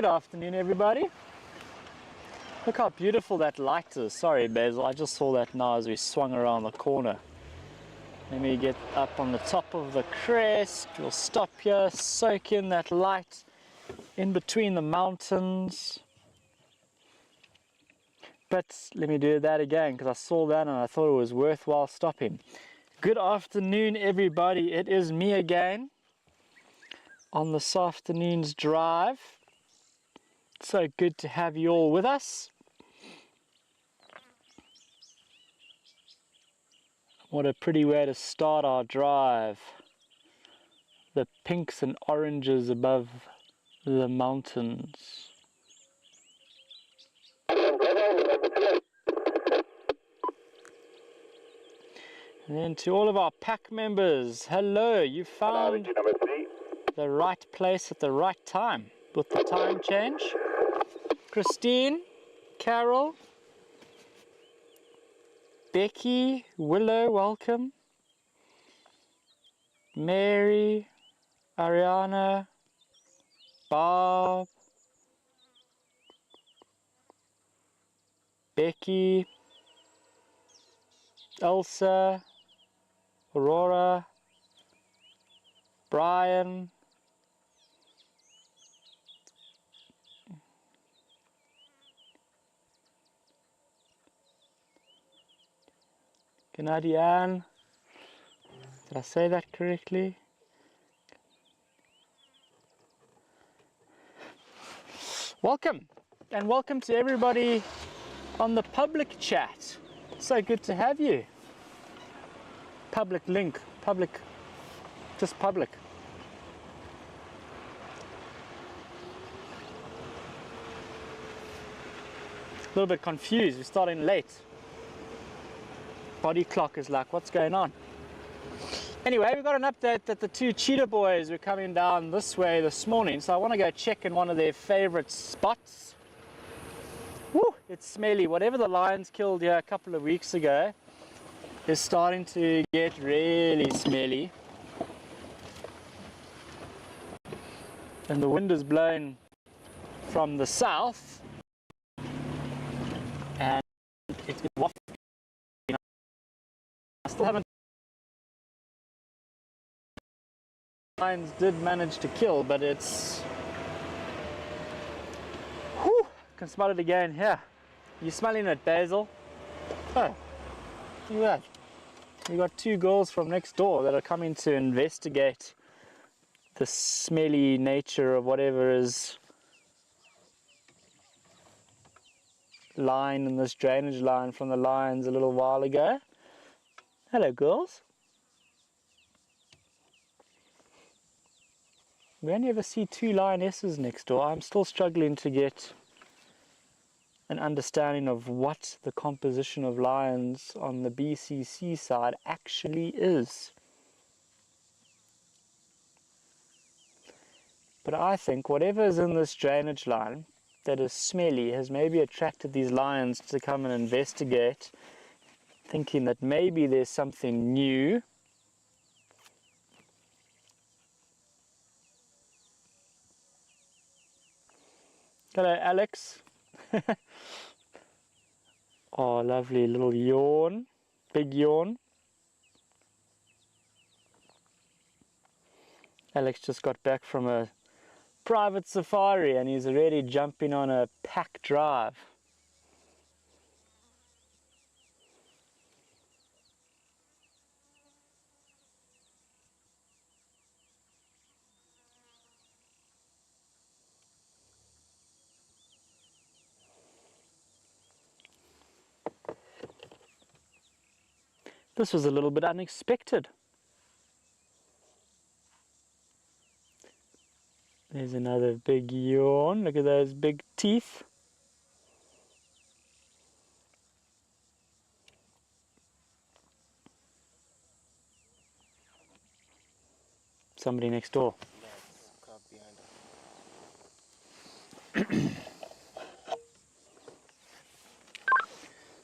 Good afternoon, everybody. Look how beautiful that light is. Sorry, Basil, I just saw that now as we swung around the corner. Let me get up on the top of the crest. We'll stop here, soak in that light in between the mountains. But let me do that again because I saw that and I thought it was worthwhile stopping. Good afternoon, everybody. It is me again on this afternoon's drive. So good to have you all with us. What a pretty way to start our drive. The pinks and oranges above the mountains. And then to all of our pack members, hello, you found the right place at the right time with the time change. Christine, Carol, Becky, Willow, welcome. Mary, Ariana, Bob, Becky, Elsa, Aurora, Brian, Canadian, did I say that correctly? Welcome, and welcome to everybody on the public chat. So good to have you. Public link, public, just public. A little bit confused, we're starting late. Body clock is like, what's going on? Anyway, we got an update that the two cheetah boys were coming down this way this morning, so I want to go check in one of their favorite spots. Woo, it's smelly. Whatever the lions killed here a couple of weeks ago is starting to get really smelly. And the wind is blowing from the south, and it's wafting. I still haven't. Lions did manage to kill, but it's. Whew, can smell it again here. You smelling it, Basil? Oh, look at that. We got two girls from next door that are coming to investigate the smelly nature of whatever is lying in this drainage line from the lions a little while ago. Hello, girls. We only ever see two lionesses next door. I'm still struggling to get an understanding of what the composition of lions on the BCC side actually is. But I think whatever is in this drainage line that is smelly has maybe attracted these lions to come and investigate, thinking that maybe there's something new. Hello, Alex. Oh, lovely little yawn, big yawn. Alex just got back from a private safari and he's already jumping on a pack drive. This was a little bit unexpected. There's another big yawn. Look at those big teeth. Somebody next door.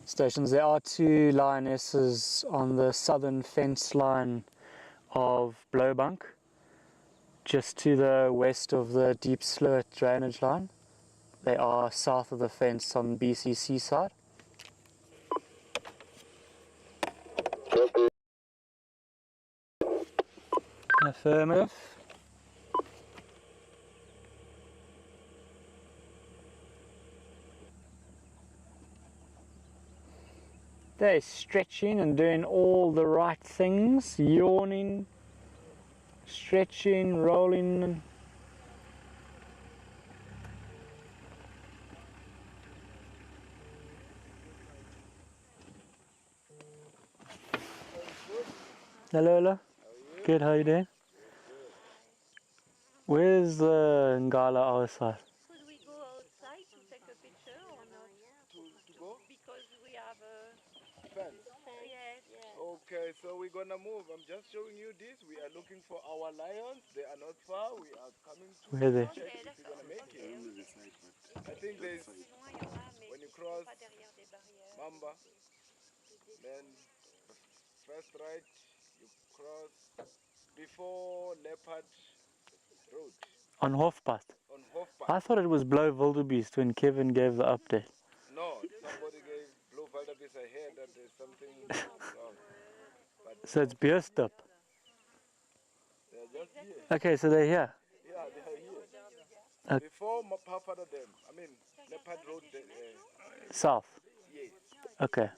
Stations. There are two lionesses on the southern fence line of Blowbunk, just to the west of the deep Sloot drainage line. They are south of the fence on BCC side. Affirmative. They're stretching and doing all the right things, yawning, stretching, rolling. Hello, hello. Good, how you doing? Where's the Ngala outside? Could we go outside to take a picture or not? To go? Because we have a Fence. yes. Okay, so we're gonna move. I'm just showing you this. We are looking for our lions. They are not far. We are coming to Where are they? check if we're gonna make it. I think there's when you cross Mamba, then first right, you cross before Leopard Road On Hofpad. on Hofpad. I thought it was Blow Wildebeest when Kevin gave the update. No, somebody gave Blue Valdebis. I heard that there's something wrong. But So it's Beerstup. they're just here. Okay, so they're here. Yeah, they are here. Before Pafada Dam, I mean Leopard Road, South. yes, Okay,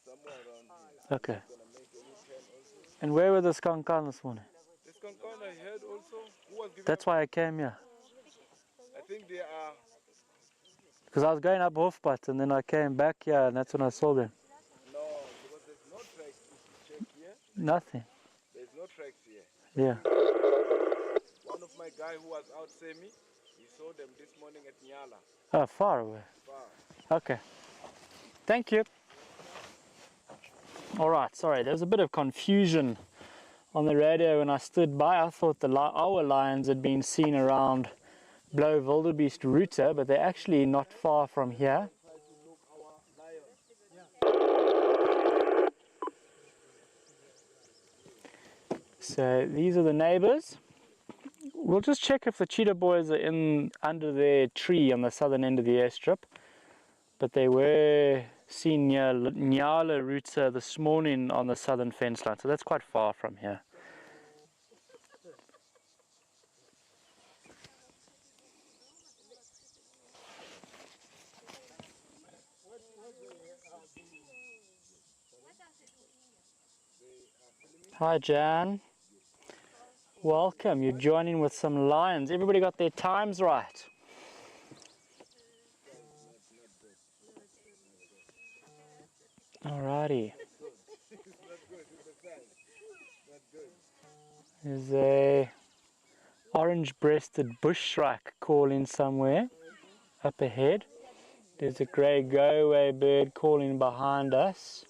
somewhere around here. okay. Gonna make a U-turn also. And where were the skankan this morning? This Kankan I heard also, who was giving That's why I came here. I think they are, Because I was going up Hofpad and then I came back here and that's when I saw them. no, because there's no tracks if you check here. Nothing. There's no tracks here. Yeah. One of my guy who was out Semi, he saw them this morning at Nyala. Oh, far away. Far. Okay. Thank you. All right, sorry, there was a bit of confusion on the radio when I stood by. I thought our lions had been seen around Blow Wildebeest Route, but they're actually not far from here. So these are the neighbors. We'll just check if the cheetah boys are in under their tree on the southern end of the airstrip. But they were seen near Nyala Route this morning on the southern fence line, so that's quite far from here. Hi Jan, welcome. You're joining with some lions. Everybody got their times right. Alrighty. There's a orange-breasted bush shrike calling somewhere up ahead. There's a grey go-away bird calling behind us.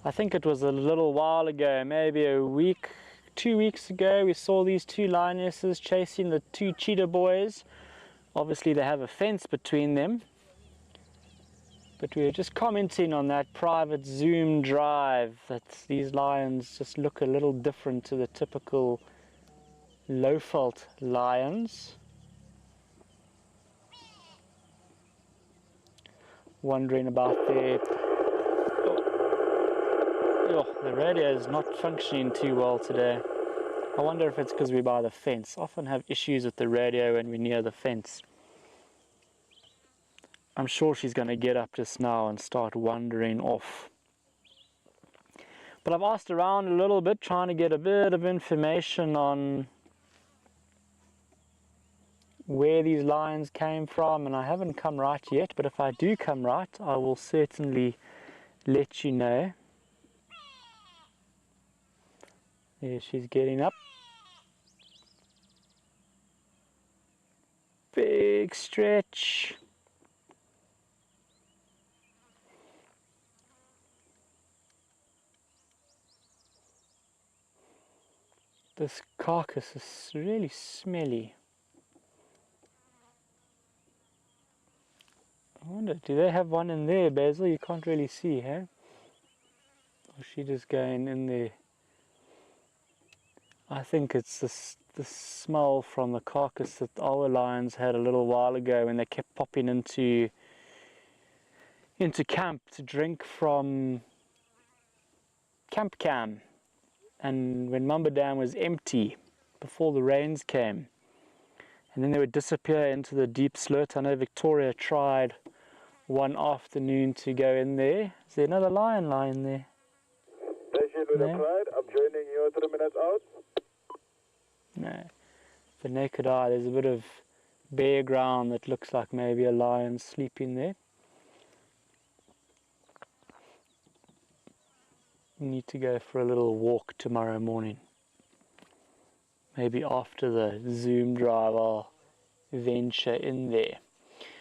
I think it was a little while ago, maybe a week, 2 weeks ago, we saw these two lionesses chasing the two cheetah boys. Obviously they have a fence between them. But we were just commenting on that private Zoom drive that these lions just look a little different to the typical Lowveld lions. Wondering about their... Oh, the radio is not functioning too well today. I wonder if it's because we're by the fence. Often have issues with the radio when we're near the fence. I'm sure she's going to get up just now and start wandering off. But I've asked around a little bit, trying to get a bit of information on where these lions came from, and I haven't come right yet, but if I do come right, I will certainly let you know. There she's getting up. Big stretch. This carcass is really smelly. I wonder, do they have one in there, Basil? You can't really see, huh? Or is she just going in there? I think it's the smell from the carcass that our lions had a little while ago when they kept popping into camp to drink from camp cam. And when Mamba Dam was empty, before the rains came, and then they would disappear into the deep slurt. I know Victoria tried one afternoon to go in there. Is there another lion lying there? With No? a pride, I'm joining you 3 minutes out. No. The naked eye, there's a bit of bare ground that looks like maybe a lion sleeping there. We need to go for a little walk tomorrow morning. Maybe after the Zoom drive I'll venture in there.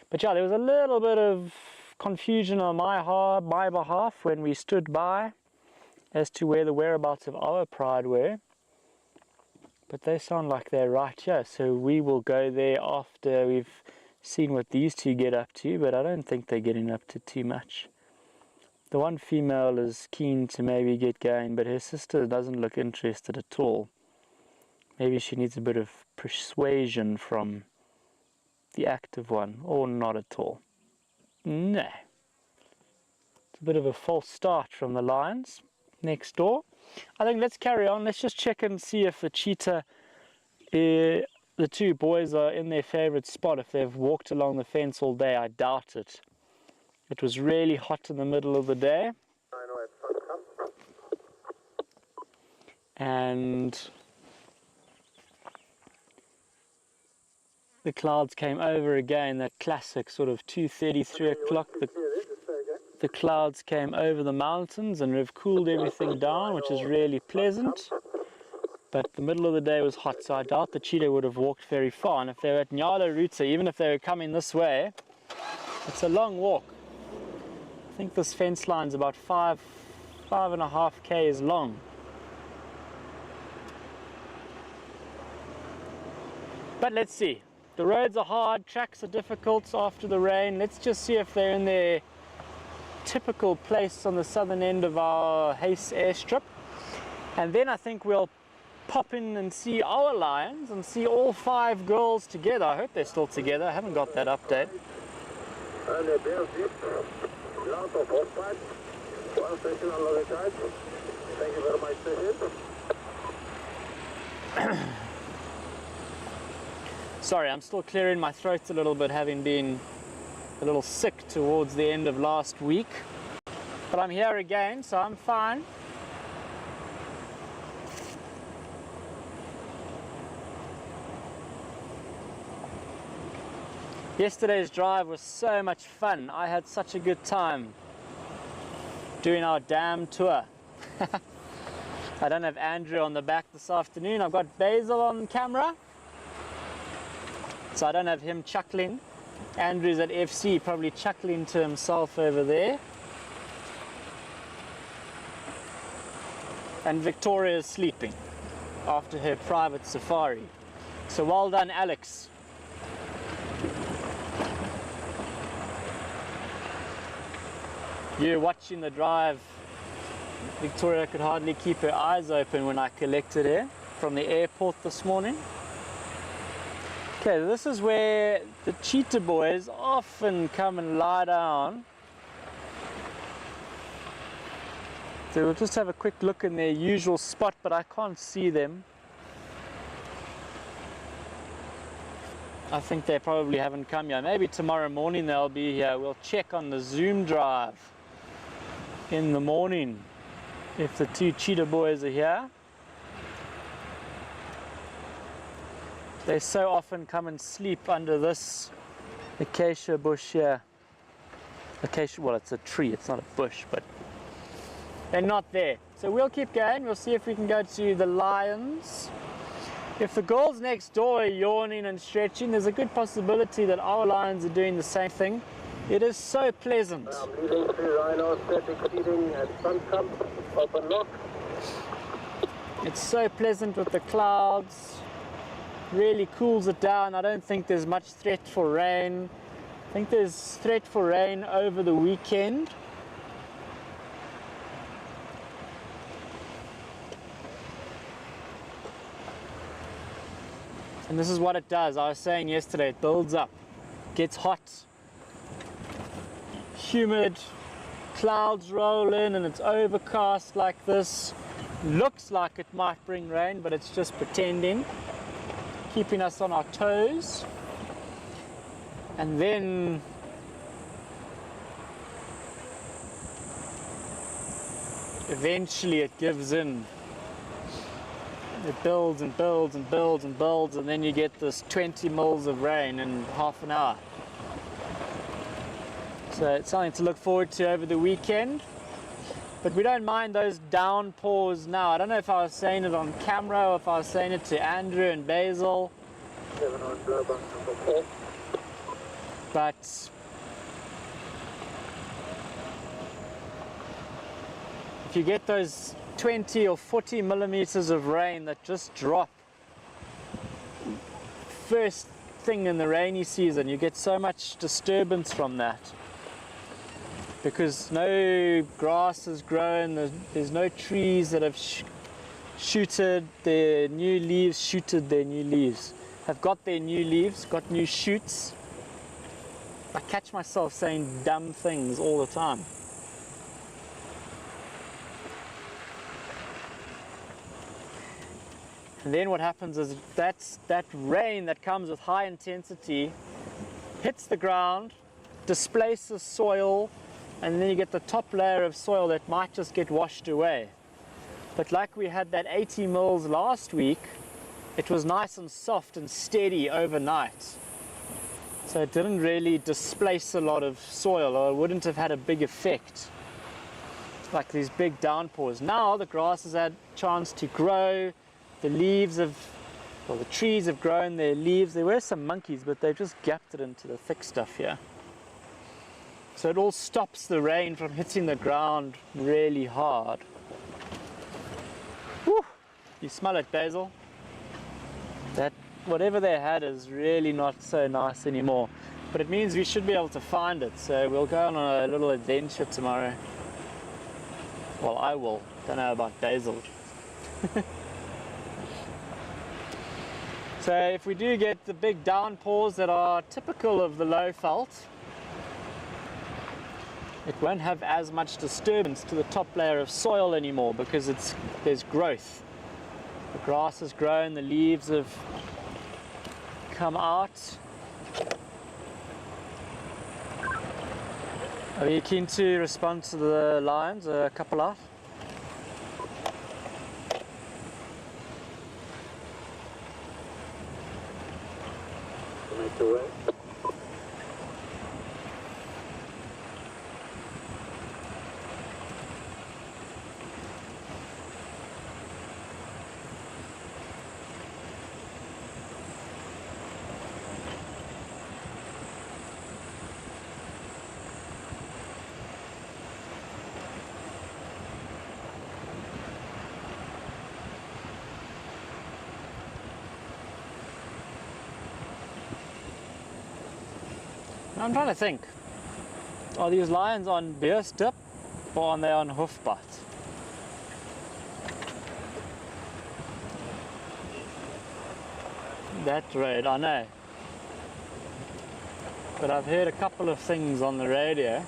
But yeah, there was a little bit of confusion on my behalf when we stood by as to where the whereabouts of our pride were. But they sound like they're right here, so we will go there after we've seen what these two get up to, but I don't think they're getting up to too much. The one female is keen to maybe get going, but her sister doesn't look interested at all. Maybe she needs a bit of persuasion from the active one, or not at all. No. It's a bit of a false start from the lions next door. I think let's carry on. Let's just check and see if the cheetah, the two boys are in their favorite spot. If they've walked along the fence all day, I doubt it. It was really hot in the middle of the day. And the clouds came over again, that classic sort of 2:30, 3 o'clock. The clouds came over the mountains and have cooled everything down, which is really pleasant. But the middle of the day was hot, so I doubt the cheetah would have walked very far. And if they were at Nyala Ruta, even if they were coming this way, it's a long walk. I think this fence line's about 5.5 k's long. But let's see. The roads are hard, tracks are difficult after the rain. Let's just see if they're in their typical place on the southern end of our Hayes airstrip. And then I think we'll pop in and see our lions and see all 5 girls together. I hope they're still together. I haven't got that update. And the bear deep, lots of horseback, 1 station on the charge. Thank you very much, station. Sorry, I'm still clearing my throat a little bit, having been a little sick towards the end of last week. But I'm here again, so I'm fine. Yesterday's drive was so much fun. I had such a good time doing our dam tour. I don't have Andrew on the back this afternoon. I've got Basil on camera, so I don't have him chuckling. Andrew's at FC, probably chuckling to himself over there. And Victoria's sleeping after her private safari. So well done, Alex. You're watching the drive. Victoria could hardly keep her eyes open when I collected her from the airport this morning. Okay, this is where the cheetah boys often come and lie down. So we'll just have a quick look in their usual spot, but I can't see them. I think they probably haven't come yet. Maybe tomorrow morning they'll be here. We'll check on the Zoom drive in the morning if the 2 cheetah boys are here. They so often come and sleep under this acacia bush here. Acacia, well, it's a tree, it's not a bush, but they're not there. So we'll keep going. We'll see if we can go to the lions. If the girls next door are yawning and stretching, there's a good possibility that our lions are doing the same thing. It is so pleasant. I'm leading 3 rhinos, static feeding at Sun Camp, open lock. It's so pleasant with the clouds, really cools it down. I don't think there's much threat for rain. I think there's threat for rain over the weekend. And this is what it does. I was saying yesterday, it builds up, gets hot, humid, clouds roll in and it's overcast like this. Looks like it might bring rain, but it's just pretending, keeping us on our toes. And then eventually it gives in. It builds and builds and builds and builds, and then you get this 20 mils of rain in half an hour. So it's something to look forward to over the weekend. But we don't mind those downpours now. I don't know if I was saying it on camera or if I was saying it to Andrew and Basil. But if you get those 20 or 40 millimeters of rain that just drop first thing in the rainy season, you get so much disturbance from that. Because no grass has grown, there's no trees that have shooted their new leaves, have got their new leaves, got new shoots. I catch myself saying dumb things all the time. And then what happens is that rain that comes with high intensity hits the ground, displaces soil, and then you get the top layer of soil that might just get washed away. But like we had that 80 mils last week, it was nice and soft and steady overnight. So it didn't really displace a lot of soil, or it wouldn't have had a big effect like these big downpours. Now the grass has had a chance to grow. The leaves have, well, the trees have grown their leaves. There were some monkeys, but they've just gapped it into the thick stuff here. So it all stops the rain from hitting the ground really hard. Whew. You smell it, Basil? That whatever they had is really not so nice anymore. But it means we should be able to find it. So we'll go on a little adventure tomorrow. Well, I will. Don't know about Basil. So if we do get the big downpours that are typical of the Lowveld, it won't have as much disturbance to the top layer of soil anymore because there's growth. The grass has grown, the leaves have come out. Are you keen to respond to the lions? A couple out? I'm trying to think, are these lions on bear dip or are they on hoofbite? That road, I know. But I've heard a couple of things on the radio.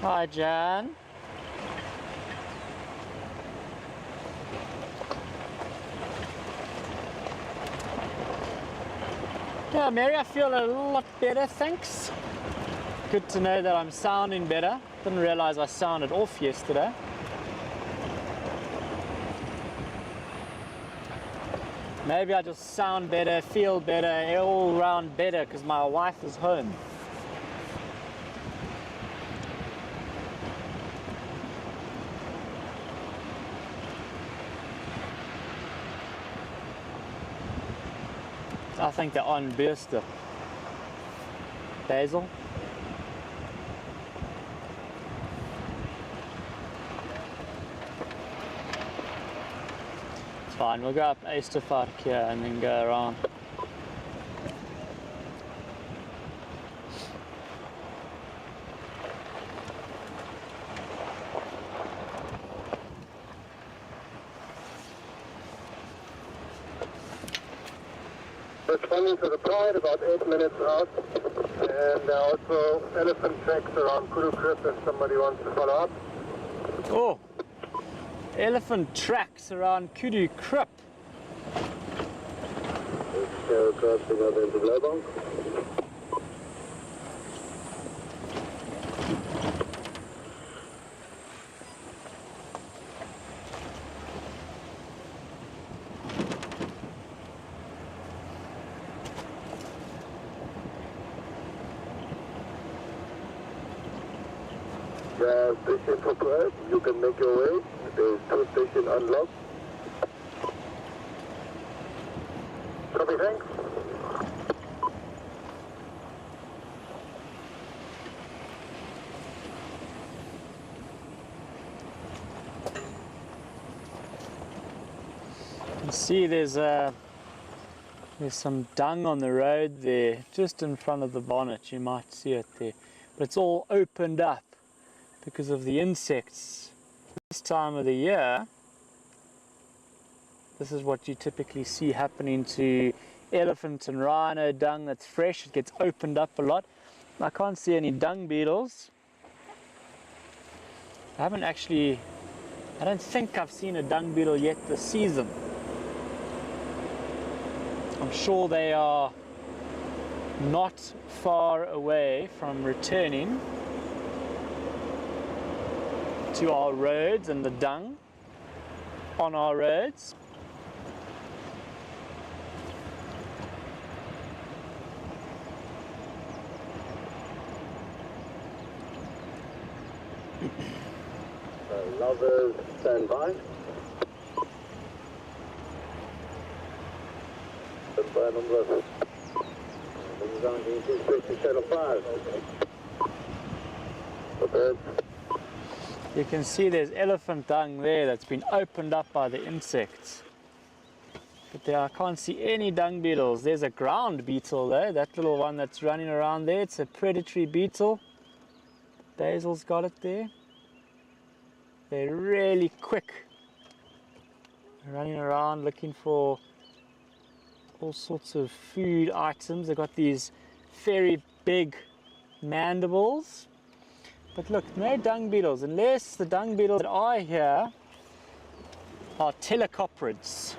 Hi, Jan. Yeah, Mary, I feel a lot better, thanks. Good to know that I'm sounding better. Didn't realize I sounded off yesterday. Maybe I just sound better, feel better, all round better because my wife is home. I think they're on Bierster. Basil. It's fine, we'll go up Easterpark here and then go around. Responding to the Pride, about 8 minutes out, and there are also elephant tracks around Kudu Cliff if somebody wants to follow up. Oh, elephant tracks around Kudu Krip. Let's go crossing over into Lowveld. Station for Gareth, you can make your way. There is 2 stations unlocked. Copy, thanks. You can see there's some dung on the road there, just in front of the bonnet. You might see it there, but it's all opened up because of the insects. This time of the year, this is what you typically see happening to elephant and rhino dung that's fresh. It gets opened up a lot. I can't see any dung beetles. I don't think I've seen a dung beetle yet this season. I'm sure they are not far away from returning to our roads and the dung on our roads. Lovers, stand by. Stand by, number 265. Okay. You can see there's elephant dung there that's been opened up by the insects. But there I can't see any dung beetles. There's a ground beetle though, that little one that's running around there. It's a predatory beetle. Basil's got it there. They're really quick. Running around looking for all sorts of food items. They've got these very big mandibles. But look, no dung beetles, unless the dung beetles that are here are telecoprids.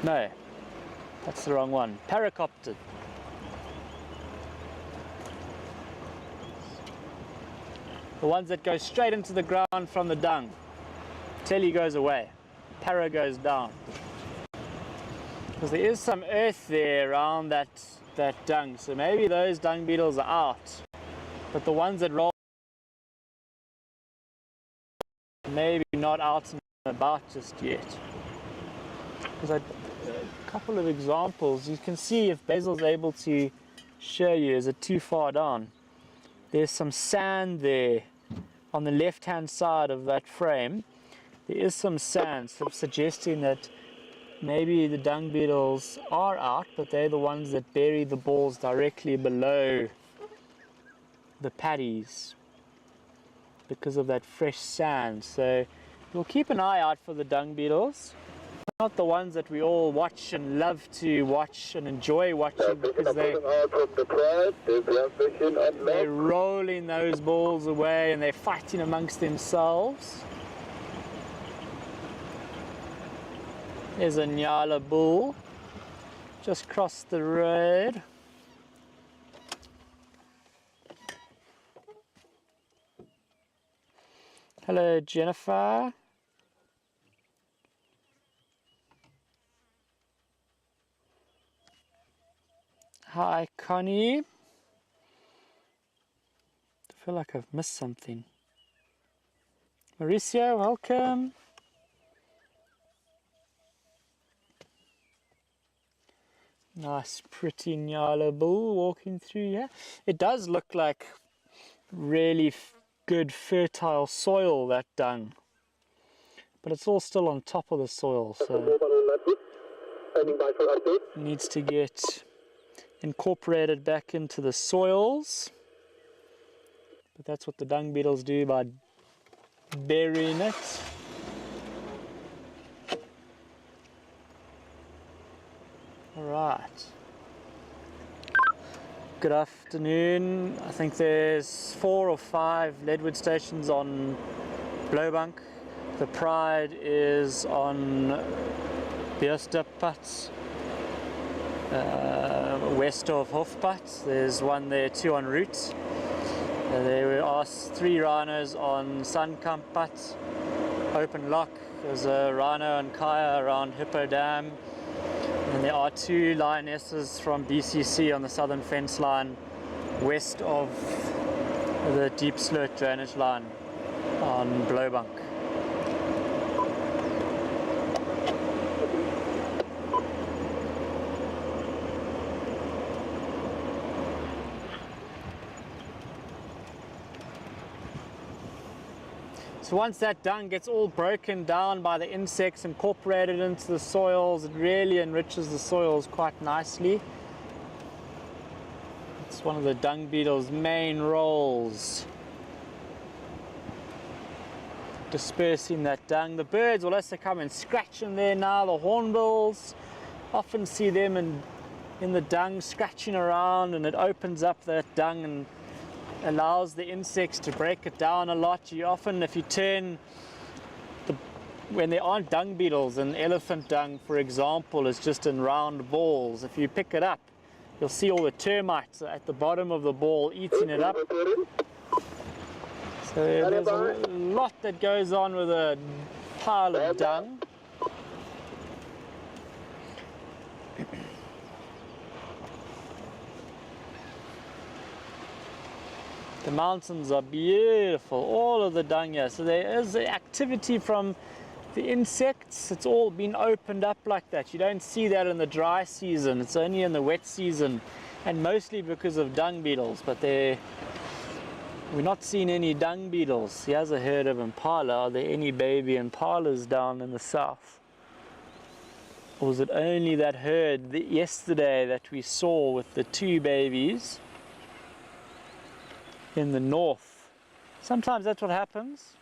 No, that's the wrong one. Paracoptid. The ones that go straight into the ground from the dung. Tele goes away, para goes down. Because there is some earth there around that dung, so maybe those dung beetles are out. But the ones that roll, maybe not out and about just yet. Because a couple of examples, you can see if Basil's able to show you, is it too far down? There's some sand there on the left hand side of that frame. There is some sand, so suggesting that maybe the dung beetles are out, but they're the ones that bury the balls directly below the paddies because of that fresh sand. So we'll keep an eye out for the dung beetles. Not the ones that we all watch and love to watch and enjoy watching because they're rolling those balls away and they're fighting amongst themselves. There's a Nyala bull just crossed the road. Hello, Jennifer. Hi, Connie. I feel like I've missed something. Mauricio, welcome. Nice, pretty Nyala bull walking through here. It does look like really good fertile soil, that dung. But it's all still on top of the soil, so it needs to get incorporated back into the soils. But that's what the dung beetles do by burying it. Alright. Good afternoon. I think there's 4 or 5 leadwood stations on Blowbank. The Pride is on Beerstapad, west of Hofpad. There's one there too on route. There are 3 rhinos on Sankampat, Open Lock. There's a rhino and kaya around Hippo Dam. And there are 2 lionesses from BCC on the southern fence line west of the deep slurt drainage line on Blowbank. So once that dung gets all broken down by the insects, incorporated into the soils, it really enriches the soils quite nicely. It's one of the dung beetle's main roles, dispersing that dung. The birds will also come and scratch in there now. The hornbills, often see them in the dung scratching around, and it opens up that dung and allows the insects to break it down a lot. You often, if you turn when there aren't dung beetles, and elephant dung for example is just in round balls, if you pick it up you'll see all the termites at the bottom of the ball eating it up. So there's a lot that goes on with a pile of dung. The mountains are beautiful, all of the dung here. So there is activity from the insects. It's all been opened up like that. You don't see that in the dry season. It's only in the wet season, and mostly because of dung beetles. But we're not seeing any dung beetles. Here's a herd of impala. Are there any baby impalas down in the south? Or was it only that herd yesterday that we saw with the 2 babies in the north? Sometimes that's what happens.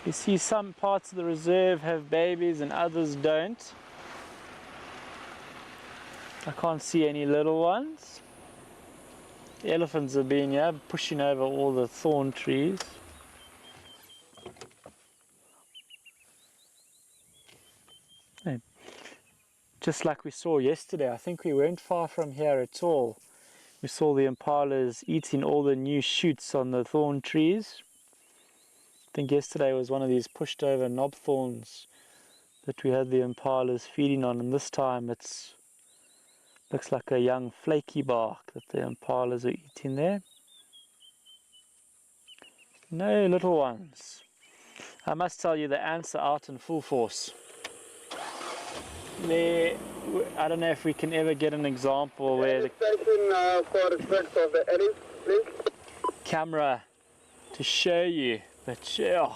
You see some parts of the reserve have babies and others don't. I can't see any little ones. The elephants have been here pushing over all the thorn trees. And just like we saw yesterday, I think we weren't far from here at all. We saw the impalas eating all the new shoots on the thorn trees. I think yesterday was one of these pushed over knob thorns that we had the impalas feeding on, and this time it's looks like a young flaky bark that the impalas are eating there. No little ones. I must tell you, the ants are out in full force. I don't know if we can ever get an example where the camera to show you, but yeah,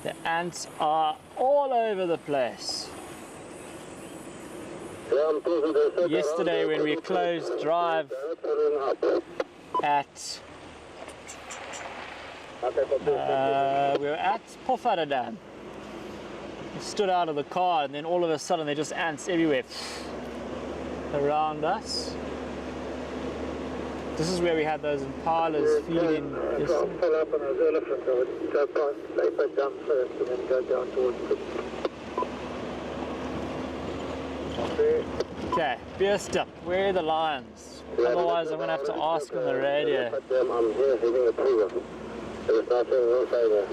the ants are all over the place. Yesterday when we closed drive at we were at Pofada Dam. We stood out of the car, and then all of a sudden there are just ants everywhere around us. This is where we had those impalas feeding yesterday. Pull up on those elephants. I would go past Laper Dam first and then go down towards the... beer step. Where are the lions? Otherwise I'm going to have to ask on the radio. I'm here having a program. There's nothing else over.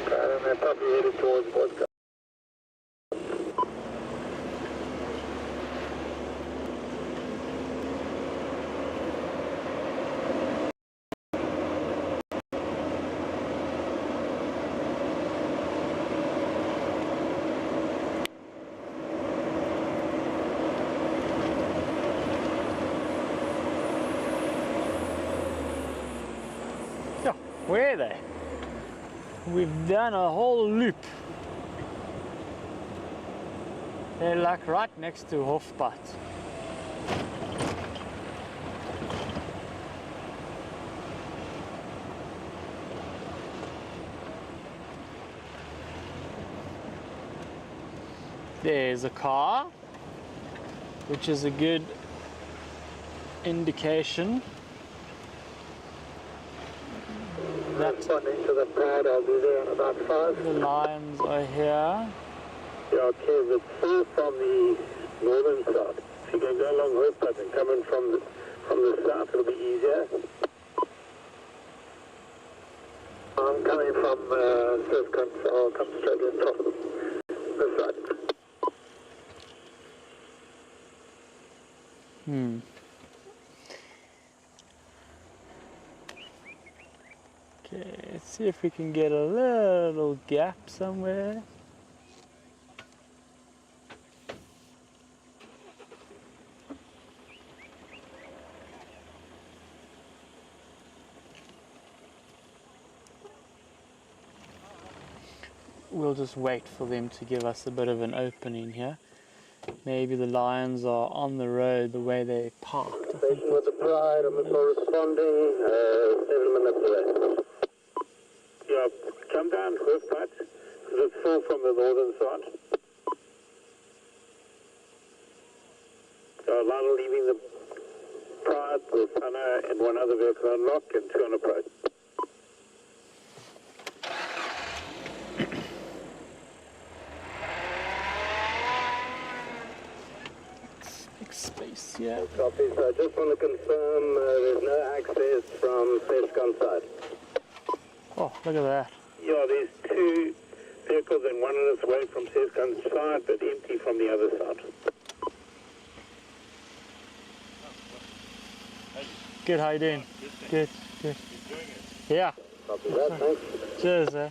Okay, and they're probably headed towards vodka. Where are they? We've done a whole loop. They're like right next to Hofpad. There's a car, which is a good indication that Responding to the pad, I'll be there in about 5. the lions are here. Yeah, okay, it's full from the northern side. If you can go along Hofpad and come in from the south, it'll be easier. I'm coming from Surfkant, so I'll come straight in from this side. Okay, let's see if we can get a little gap somewhere. We'll just wait for them to give us a bit of an opening here. Maybe the lions are on the road the way they parked. I think Station with the Pride, I'm corresponding, 7 minutes away. Yeah, come down Hofpad, because it's full from the northern side. So Lana leaving the Pride with Hannah and one other vehicle unlocked and 2 on the Pride. space, yeah. Copy, so I just want to confirm there's no access from Sescon side. Oh, look at that. Yeah, there's 2 vehicles and one on its way from Sescon's side, but empty from the other side. Good, how you doing? Good, good. Yeah. Copy that, thanks. Cheers, eh?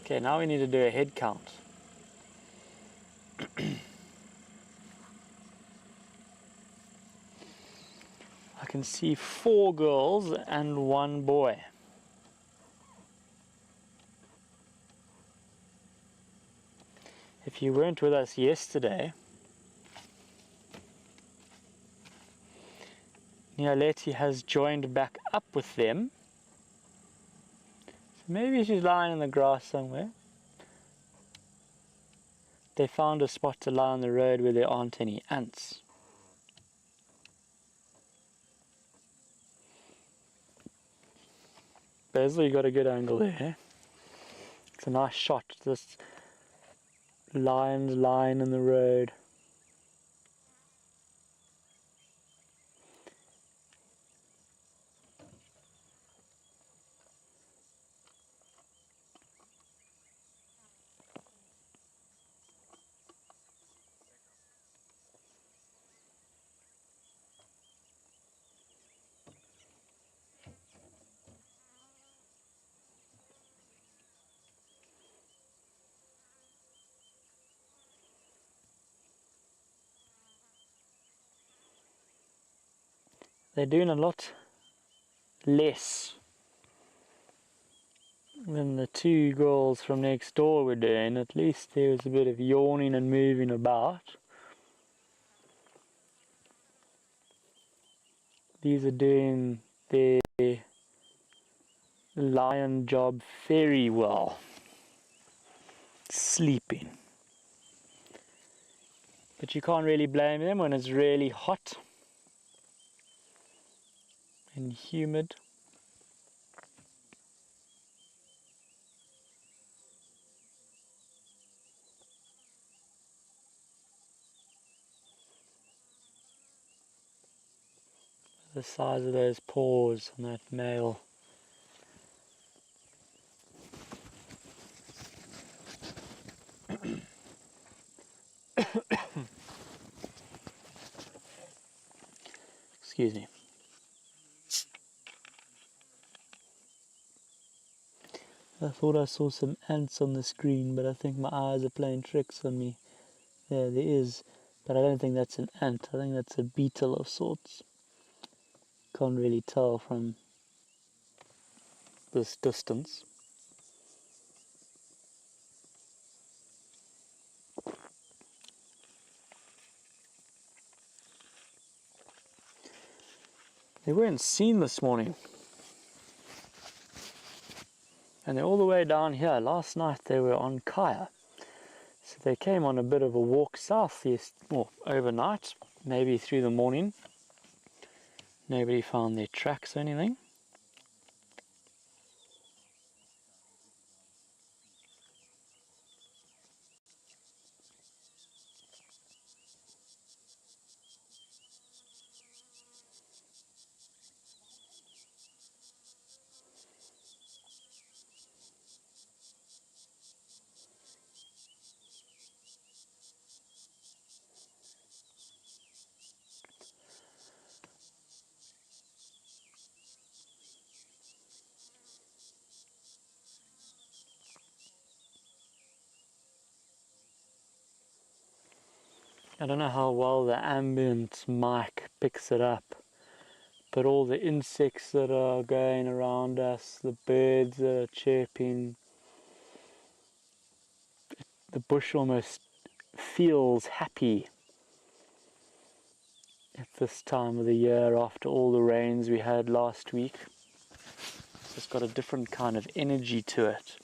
Okay, now we need to do a head count. I can see 4 girls and 1 boy. If you weren't with us yesterday, Nialeti has joined back up with them. So maybe she's lying in the grass somewhere. They found a spot to lie on the road where there aren't any ants. Basil, you got a good angle there. It's a nice shot, this lions lying in the road. They're doing a lot less than the 2 girls from next door were doing. At least there was a bit of yawning and moving about. These are doing their lion job very well. Sleeping. But you can't really blame them when it's really hot and humid. The size of those paws on that male. Excuse me. I thought I saw some ants on the screen, but I think my eyes are playing tricks on me. There is, but I don't think that's an ant. I think that's a beetle of sorts. Can't really tell from this distance. They weren't seen this morning. And they're all the way down here. Last night they were on Kaya. So they came on a bit of a walk south overnight, maybe through the morning. Nobody found their tracks or anything. I don't know how well the ambient mic picks it up, but all the insects that are going around us, the birds that are chirping, the bush almost feels happy at this time of the year after all the rains we had last week. It's got a different kind of energy to it.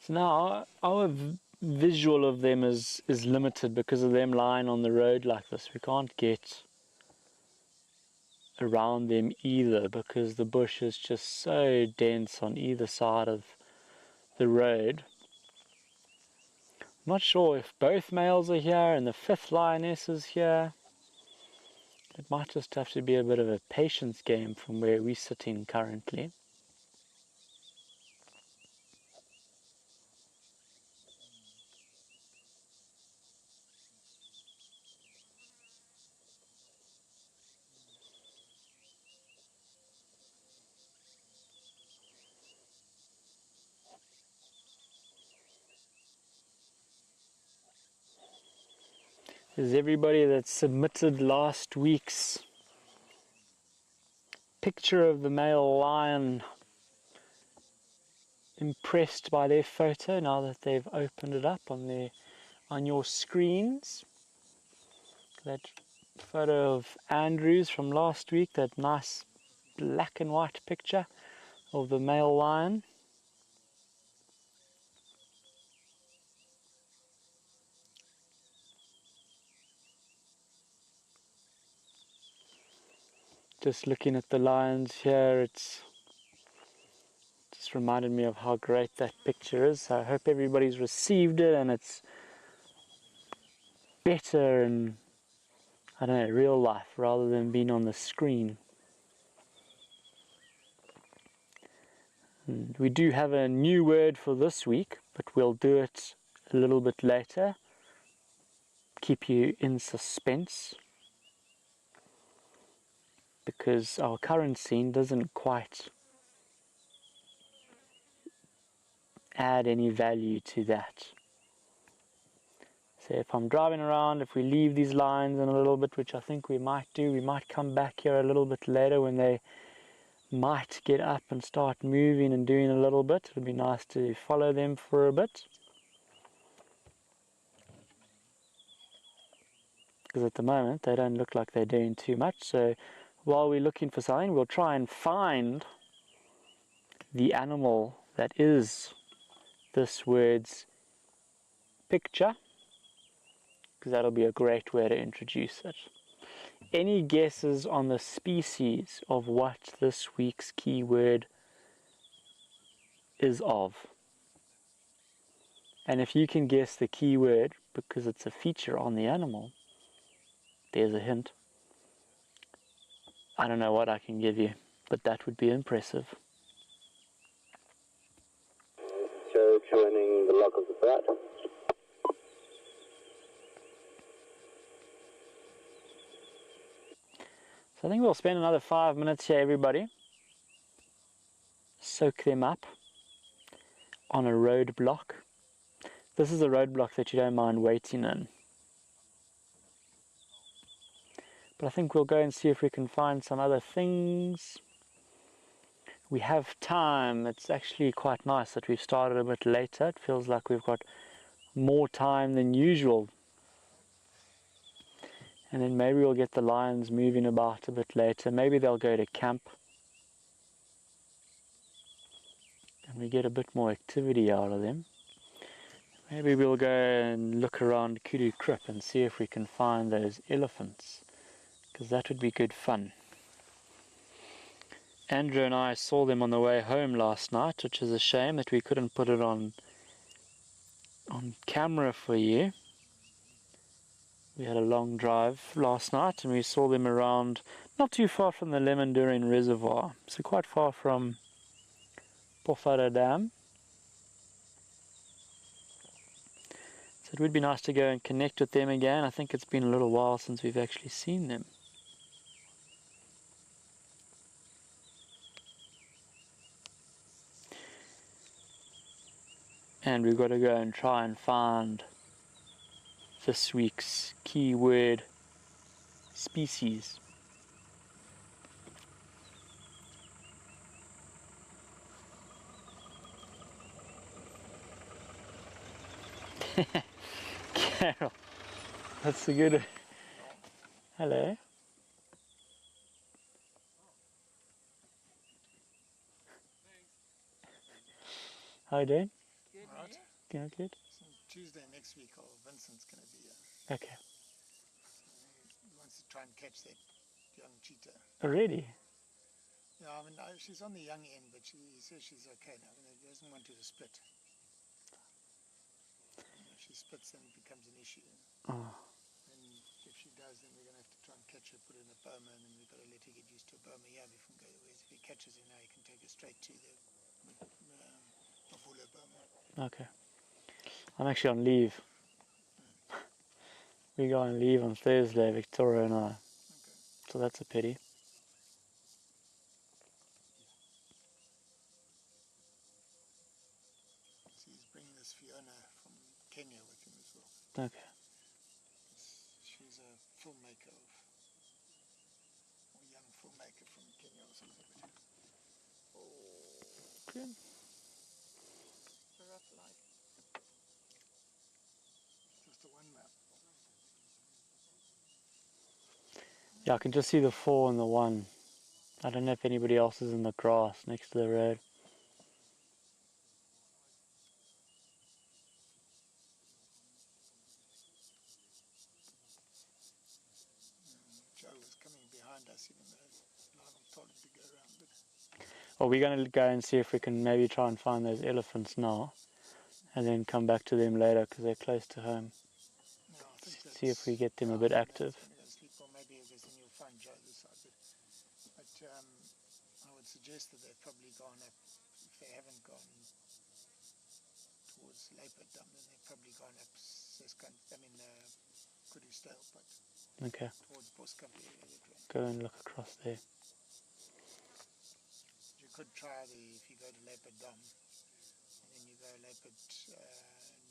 So now our visual of them is limited because of them lying on the road like this. We can't get around them either because the bush is just so dense on either side of the road. I'm not sure if both males are here and the fifth lioness is here. It might just have to be a bit of a patience game from where we're sitting currently. Is everybody that submitted last week's picture of the male lion impressed by their photo now that they've opened it up on your screens? That photo of Andrew's from last week, that nice black and white picture of the male lion. Just looking at the lions here, it's just reminded me of how great that picture is. So I hope everybody's received it and it's better in, I don't know, real life rather than being on the screen. And we do have a new word for this week, but we'll do it a little bit later. Keep you in suspense, because our current scene doesn't quite add any value to that. So if I'm driving around, if we leave these lines in a little bit, which I think we might do, we might come back here a little bit later when they might get up and start moving and doing a little bit. It'll be nice to follow them for a bit. Because at the moment they don't look like they're doing too much. So while we're looking for something, we'll try and find the animal that is this word's picture, because that'll be a great way to introduce it. Any guesses on the species of what this week's keyword is of? And if you can guess the keyword because it's a feature on the animal, there's a hint. I don't know what I can give you, but that would be impressive. Joe joining the log of the bat. So I think we'll spend another 5 minutes here, everybody. Soak them up on a roadblock. This is a roadblock that you don't mind waiting in. But I think we'll go and see if we can find some other things. We have time. It's actually quite nice that we've started a bit later. It feels like we've got more time than usual. And then maybe we'll get the lions moving about a bit later. Maybe they'll go to camp. And we get a bit more activity out of them. Maybe we'll go and look around Kudu Krip and see if we can find those elephants, because that would be good fun. Andrew and I saw them on the way home last night, which is a shame that we couldn't put it on camera for you. We had a long drive last night and we saw them around not too far from the Lemondurian Reservoir, so quite far from Pofara Dam. So it would be nice to go and connect with them again. I think it's been a little while since we've actually seen them. And we've got to go and try and find this week's keyword species. Carol, that's a good. Hello. How you doing? Good. Right. Yeah, good. So Tuesday next week, Vincent's going to be here. Okay. So he wants to try and catch that young cheetah. Already? Yeah, I mean, she's on the young end, but he says she's okay now. I mean, he doesn't want her to split. If she splits, then it becomes an issue. Oh. And if she does, then we're going to have to try and catch her, put her in a boma, and then we've got to let her get used to a boma here before we go. Whereas if he catches her now, he can take her straight to the Poole boma. Okay. I'm actually on leave. We go on leave on Thursday, Victoria and I. Okay. So that's a pity. So he's bringing this Fiona from Kenya with him as well. Okay. She's a filmmaker, or young filmmaker from Kenya or something. Good. A rough life. Just a one map. Yeah, I can just see the 4 and the 1. I don't know if anybody else is in the grass next to the road. Joe was coming behind us, even though Lionel told him to go around. But Well, we're going to go and see if we can maybe try and find those elephants now, and then come back to them later because they're close to home. no, I think See if we get them a bit active. Sleep, or maybe then you'll find Joe this side. But I would suggest that they've probably gone up. If they haven't gone towards Leopard Dam, then they've probably gone up Kudustale, but Okay, towards Boskamp area. go and look across there. You could try if you go to Leopard Dam, and then you go Leopard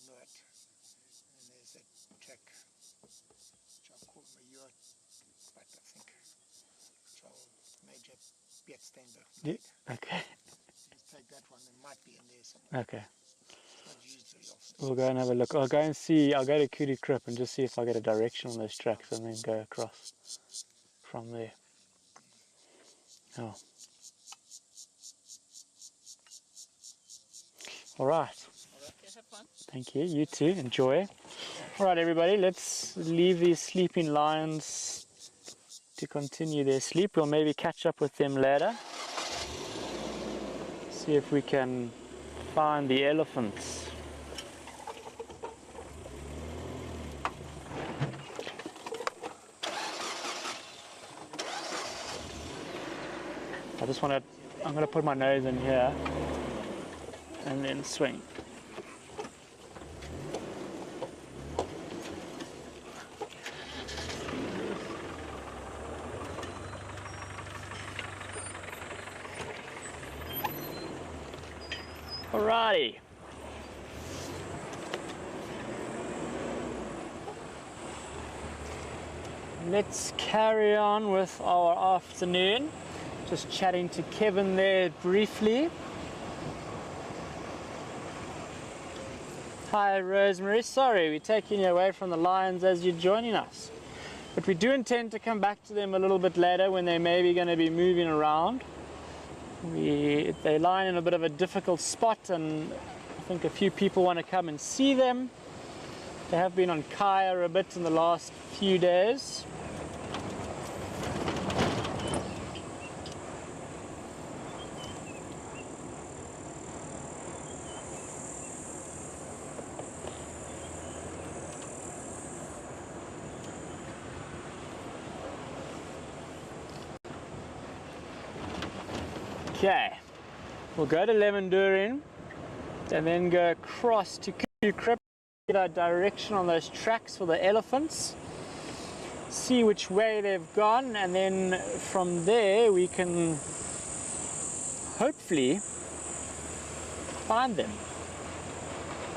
Noord, and there's that track, which I'll call Major, but I think, which I'll Major Piet Steenberg. Yeah. Okay. Just take that one, it might be in there somewhere. Okay. It's not used very often. We'll go and have a look. I'll go and see. I'll go to Kudu Krip and just see if I get a direction on those tracks, and then go across from there. Oh. All right. Thank you. You too. Enjoy. All right, everybody. Let's leave these sleeping lions to continue their sleep. We'll maybe catch up with them later. See if we can find the elephants. I'm going to put my nose in here and then swing. Alrighty. Let's carry on with our afternoon. Just chatting to Kevin there briefly. Hi Rosemary, sorry we're taking you away from the lions as you're joining us. But we do intend to come back to them a little bit later when they're maybe going to be moving around. They lie in a bit of a difficult spot and I think a few people want to come and see them. They have been on Kaya a bit in the last few days. Okay, we'll go to Lemondurin and then go across to Kukrip, get our direction on those tracks for the elephants, see which way they've gone, and then from there we can hopefully find them.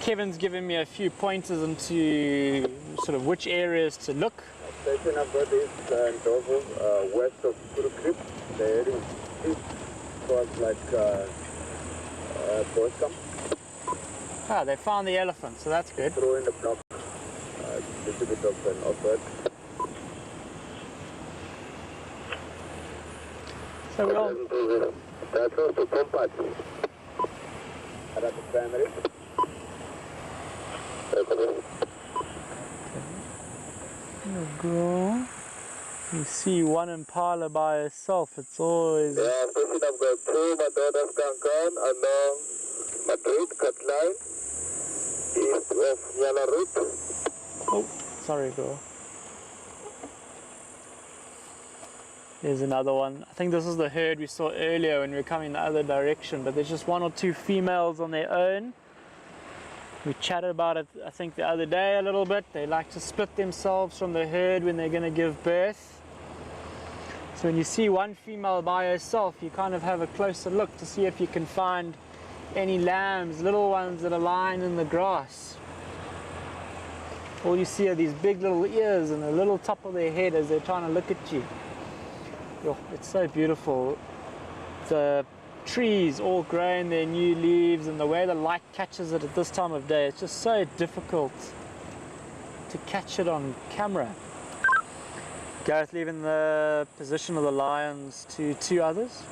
Kevin's given me a few pointers into sort of which areas to look. Station I've got is Ndovo, west of Kukrip. The area is towards like Boscom. Ah, they found the elephant, so that's good. Throw in the block, little bit of an offert. So we all... That's also compact. That's the primary. Go. You see one impala by herself, it's always... Yeah, I've got two, my daughters can come along Madrid, cut line, east of Nyala Route. Oh, sorry, girl. There's another one. I think this is the herd we saw earlier when we were coming the other direction, but there's just one or two females on their own. We chatted about it, I think, the other day a little bit. They like to split themselves from the herd when they're going to give birth. So when you see one female by herself, you kind of have a closer look to see if you can find any lambs, little ones that are lying in the grass. All you see are these big little ears and the little top of their head as they're trying to look at you. Oh, it's so beautiful. The trees all growing their new leaves and the way the light catches it at this time of day, it's just so difficult to catch it on camera. Gareth leaving the position of the lions to two others.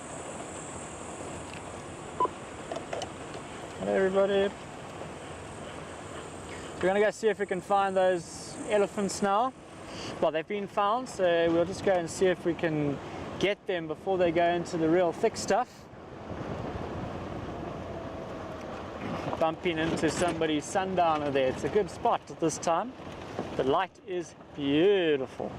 Hello everybody. We're going to go see if we can find those elephants now. Well, they've been found, so we'll just go and see if we can get them before they go into the real thick stuff. Bumping into somebody's sundowner there. It's a good spot at this time. The light is beautiful.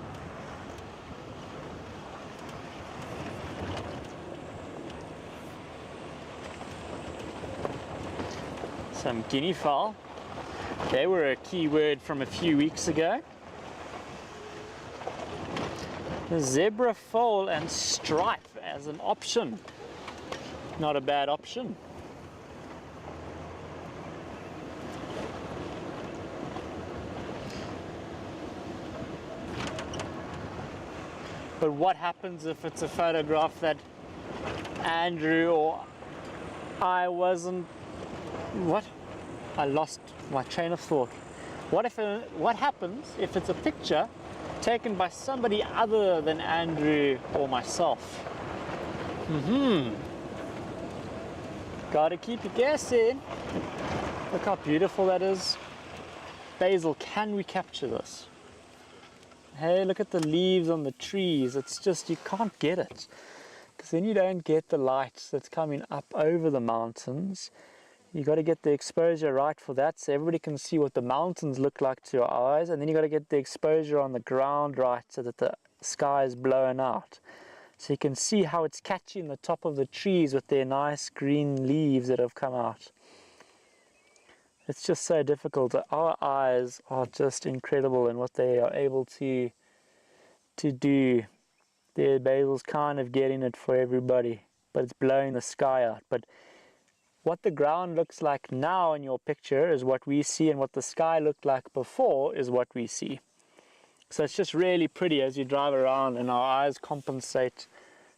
Some guinea fowl. They were a key word from a few weeks ago. The zebra foal and stripe as an option. Not a bad option. But what happens if it's a photograph that Andrew or I wasn't... What? I lost my train of thought. What happens if it's a picture taken by somebody other than Andrew or myself? Gotta keep you guessing. Look how beautiful that is. Basil, can we capture this? Hey, look at the leaves on the trees. It's just, you can't get it. Because then you don't get the light that's coming up over the mountains. You got to get the exposure right for that so everybody can see what the mountains look like to your eyes, and then you got to get the exposure on the ground right so that the sky is blown out. So you can see how it's catching the top of the trees with their nice green leaves that have come out. It's just so difficult. Our eyes are just incredible in what they are able to do. The basil's kind of getting it for everybody, but it's blowing the sky out. But what the ground looks like now in your picture is what we see, and what the sky looked like before is what we see. So it's just really pretty as you drive around, and our eyes compensate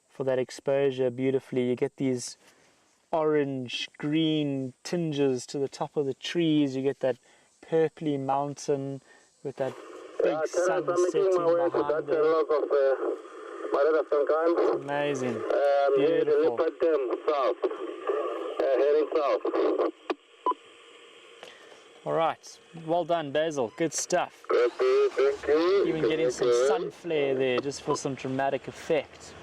for that exposure beautifully. You get these orange, green tinges to the top of the trees. You get that purpley mountain with that big sun setting behind it. It's amazing. Beautiful. Heading south. All right, well done, Basil. Good stuff. Thank you. Even getting some sun flare there just for some dramatic effect.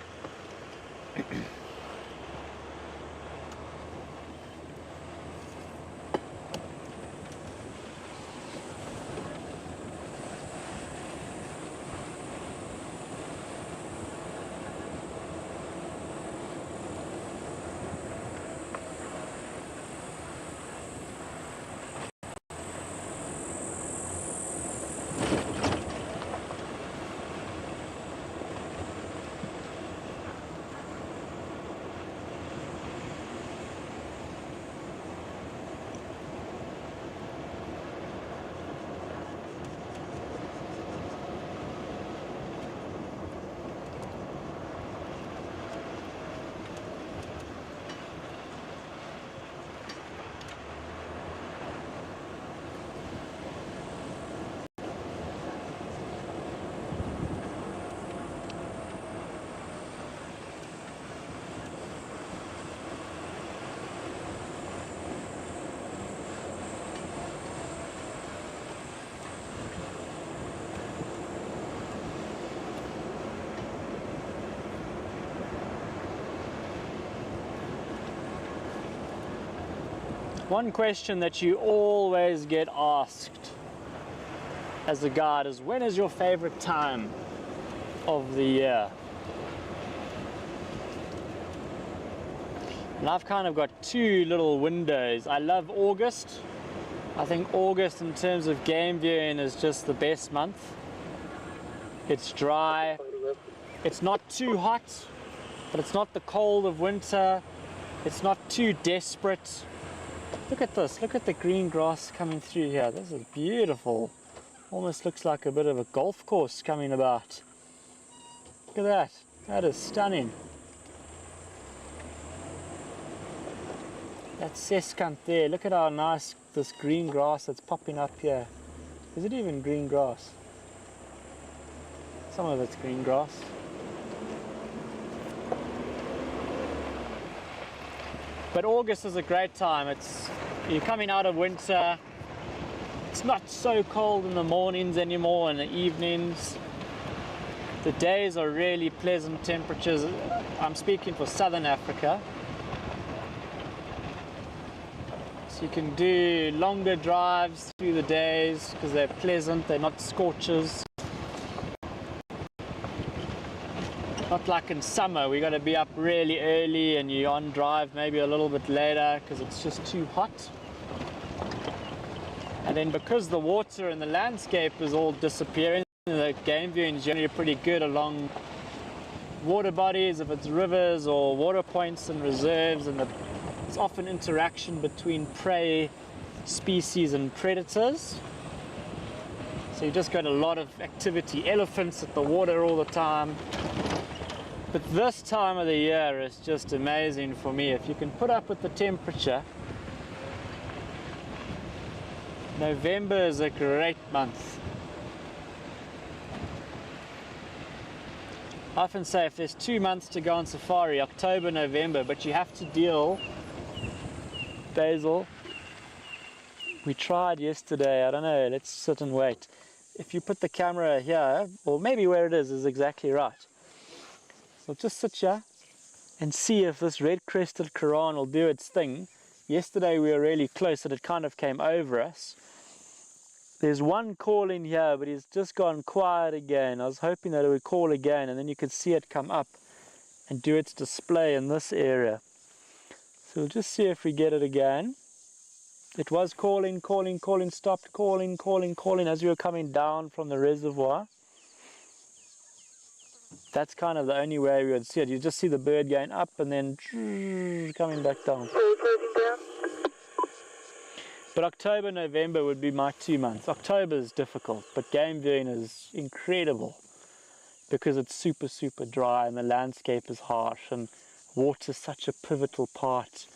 One question that you always get asked as a guide is, when is your favorite time of the year? And I've kind of got two little windows. I love August. I think August in terms of game viewing is just the best month. It's dry. It's not too hot, but it's not the cold of winter. It's not too desperate. Look at this, look at the green grass coming through here. This is beautiful. Almost looks like a bit of a golf course coming about. Look at that, that is stunning. That sescunt there, look at how nice this green grass that's popping up here. Is it even green grass? Some of it's green grass. But August is a great time. You're coming out of winter. It's not so cold in the mornings anymore and the evenings. The days are really pleasant temperatures. I'm speaking for Southern Africa. So you can do longer drives through the days because they're pleasant, they're not scorchers. Not like in summer, we got to be up really early and you're on drive maybe a little bit later because it's just too hot. And then because the water and the landscape is all disappearing, the game viewing is generally pretty good along water bodies, if it's rivers or water points and reserves, and there's often interaction between prey species and predators. So you just got a lot of activity, elephants at the water all the time. But this time of the year is just amazing for me. If you can put up with the temperature, November is a great month. I often say if there's 2 months to go on safari, October, November, but you have to deal basil. We tried yesterday, I don't know, let's sit and wait. If you put the camera here, or maybe where it is exactly right. So just sit here and see if this red-crested Quran will do its thing. Yesterday we were really close and it kind of came over us. There's one call in here, but he's just gone quiet again. I was hoping that it would call again and then you could see it come up and do its display in this area. So we'll just see if we get it again. It was calling, stopped calling as we were coming down from the reservoir. That's kind of the only way we would see it. You just see the bird going up and then coming back down. But October, November would be my 2 months. October is difficult, but game viewing is incredible because it's super, super dry and the landscape is harsh and water is such a pivotal part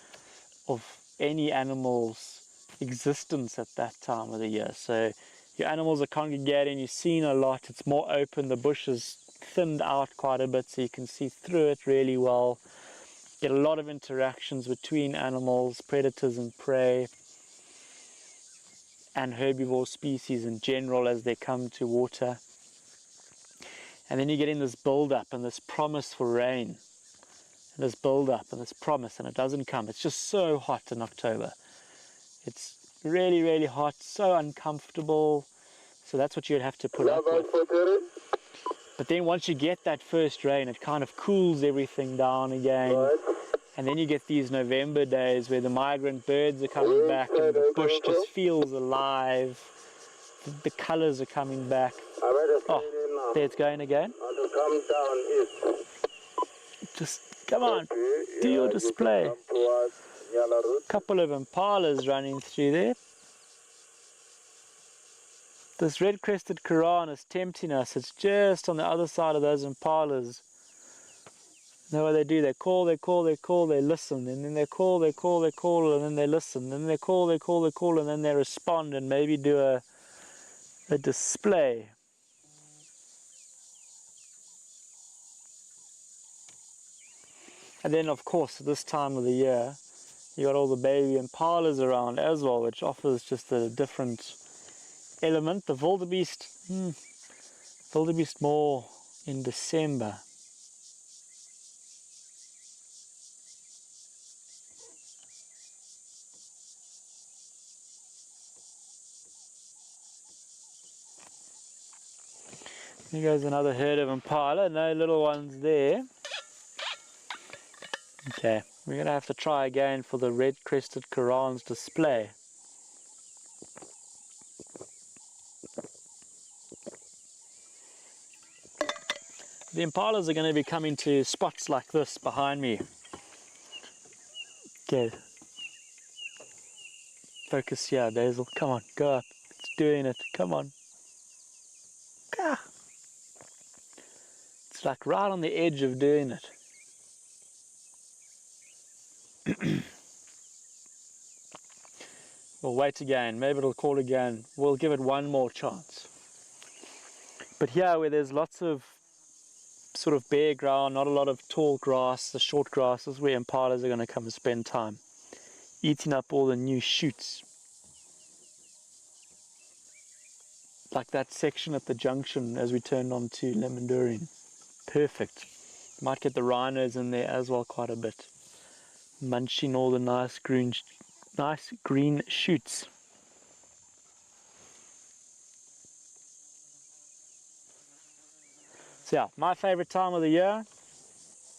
of any animal's existence at that time of the year. So your animals are congregating, you're seeing a lot, it's more open, the bush is thinned out quite a bit so you can see through it really well. Get a lot of interactions between animals, predators and prey, and herbivore species in general as they come to water. And then you get in this build-up and this promise for rain, and this build-up and this promise, and it doesn't come. It's just so hot in October. It's really, really hot, so uncomfortable. So that's what you'd have to put up with. But then once you get that first rain, it kind of cools everything down again. And then you get these November days where the migrant birds are coming back and the bush just feels alive. The colors are coming back. Oh, there it's going again. Just come on, do your display. Couple of impalas running through there. This red-crested Quran is tempting us. It's just on the other side of those impalas. You know what they do? They call, they listen, and then they call, and then they listen, and then they call, and then they respond and maybe do a display. And then of course at this time of the year you got all the baby impalas around as well, which offers just a different element. The wildebeest more in December. Here goes another herd of impala, no little ones there. Okay, we're going to have to try again for the red-crested Quran's display. The impalas are going to be coming to spots like this behind me. Okay. Focus here, Basil. Come on, go up. It's doing it. Come on. Ah. It's like right on the edge of doing it. We'll wait again. Maybe it'll call again. We'll give it one more chance. But here where there's lots of sort of bare ground, not a lot of tall grass, the short grass is where impalas are going to come and spend time, eating up all the new shoots. Like that section at the junction as we turned on to Lemondurian. Perfect. Might get the rhinos in there as well quite a bit. Munching all the nice green shoots. So yeah, my favorite time of the year,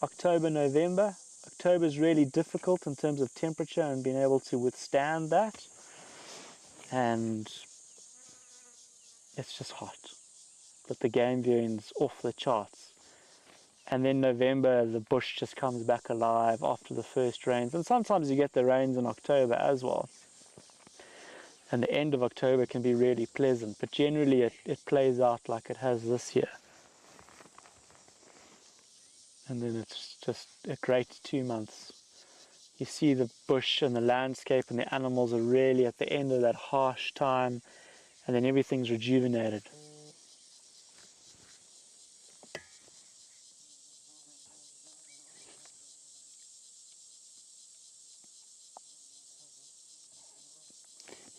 October, November. October is really difficult in terms of temperature and being able to withstand that. And it's just hot. But the game viewing's off the charts. And then November, the bush just comes back alive after the first rains. And sometimes you get the rains in October as well. And the end of October can be really pleasant. But generally it plays out like it has this year. And then it's just a great 2 months. You see the bush and the landscape and the animals are really at the end of that harsh time. And then everything's rejuvenated.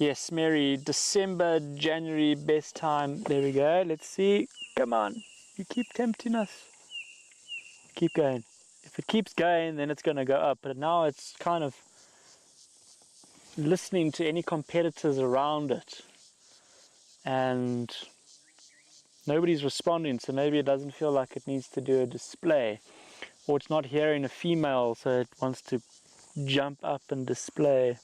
Yes, Mary, December, January, best time. There we go. Let's see. Come on. You keep tempting us. Keep going. If it keeps going, then it's going to go up. But now it's kind of listening to any competitors around it. And nobody's responding, so maybe it doesn't feel like it needs to do a display. Or it's not hearing a female, so it wants to jump up and display.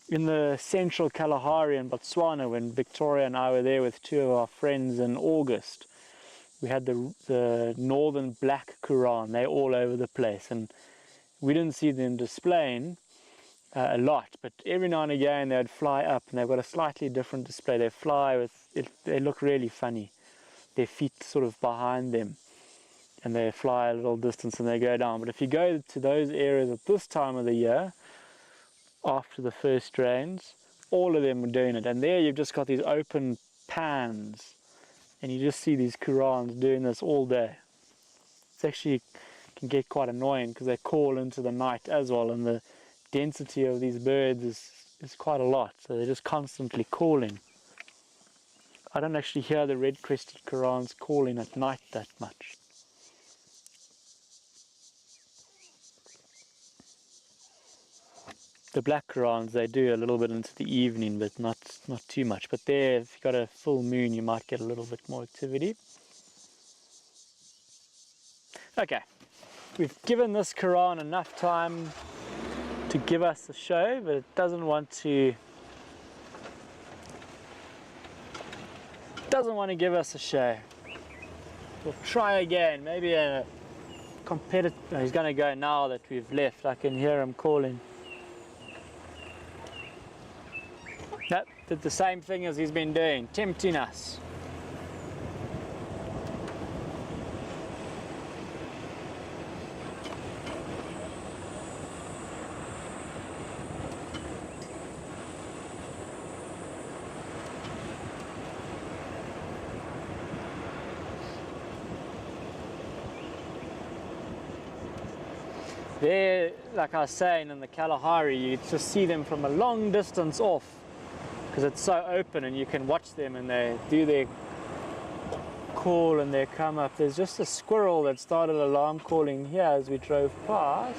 In the central Kalahari in Botswana, when Victoria and I were there with two of our friends in August, we had the northern black Quran. They're all over the place, and we didn't see them displaying a lot, but every now and again they would fly up, and they've got a slightly different display. They fly with it, they look really funny. Their feet sort of behind them, and they fly a little distance and they go down. But if you go to those areas at this time of the year, after the first rains, all of them are doing it. And there you've just got these open pans, and you just see these Qurans doing this all day. It's actually can get quite annoying because they call into the night as well, and the density of these birds is quite a lot, so they're just constantly calling. I don't actually hear the red-crested Qurans calling at night that much. The black Qurans, they do a little bit into the evening, but not too much. But there, if you've got a full moon, you might get a little bit more activity. Okay, we've given this Quran enough time to give us a show, but it doesn't want to give us a show. We'll try again. Maybe a competitor. He's going to go now that we've left. I can hear him calling. Nope, did the same thing as he's been doing, tempting us. There, like I was saying, in the Kalahari, you just see them from a long distance off because it's so open, and you can watch them and they do their call and they come up. There's just a squirrel that started alarm calling here as we drove past.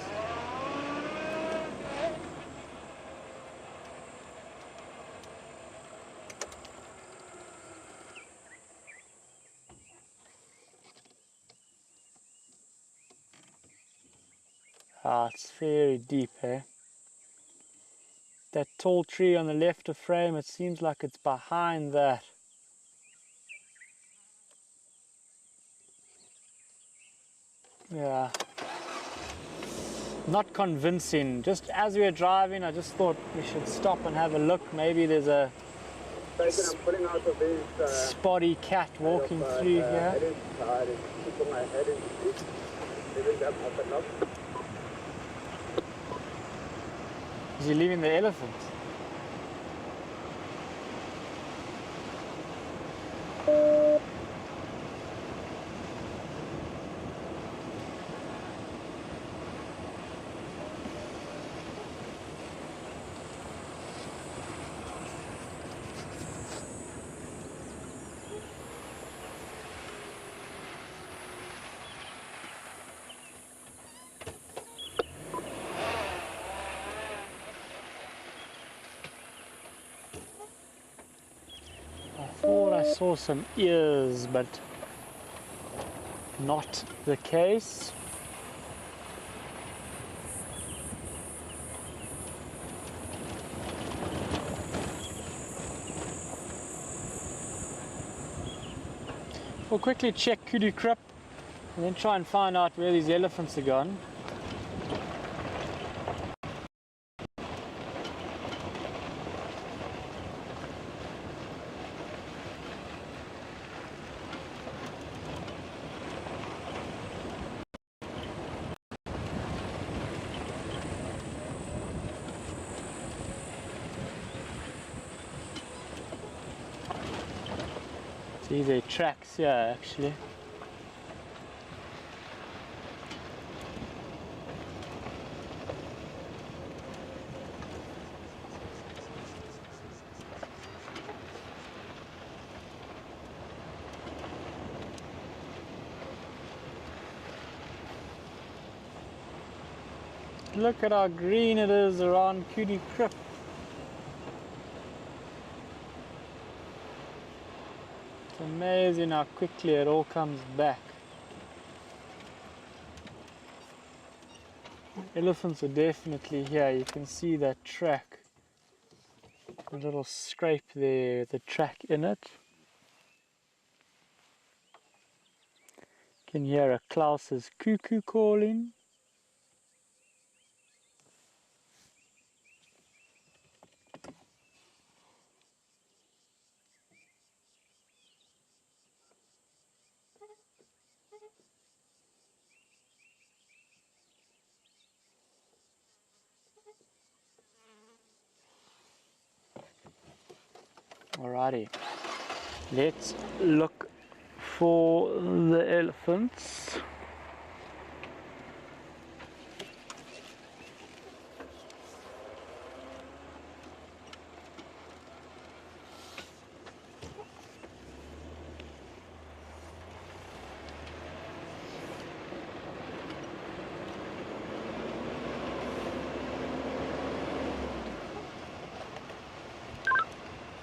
Ah, it's very deep, eh? That tall tree on the left of frame, it seems like it's behind that. Yeah. Not convincing. Just as we were driving, I just thought we should stop and have a look. Maybe there's a spotty cat walking through here. Is he leaving the elephant? I saw some ears, but not the case. We'll quickly check Kudu Krip and then try and find out where these elephants are gone. See, there are tracks here actually. look at how green it is around Cutie Crypt. It's amazing how quickly it all comes back. Elephants are definitely here. You can see that track, a little scrape there, the track in it. You can hear a Klaus's cuckoo calling. Alrighty, let's look for the elephants.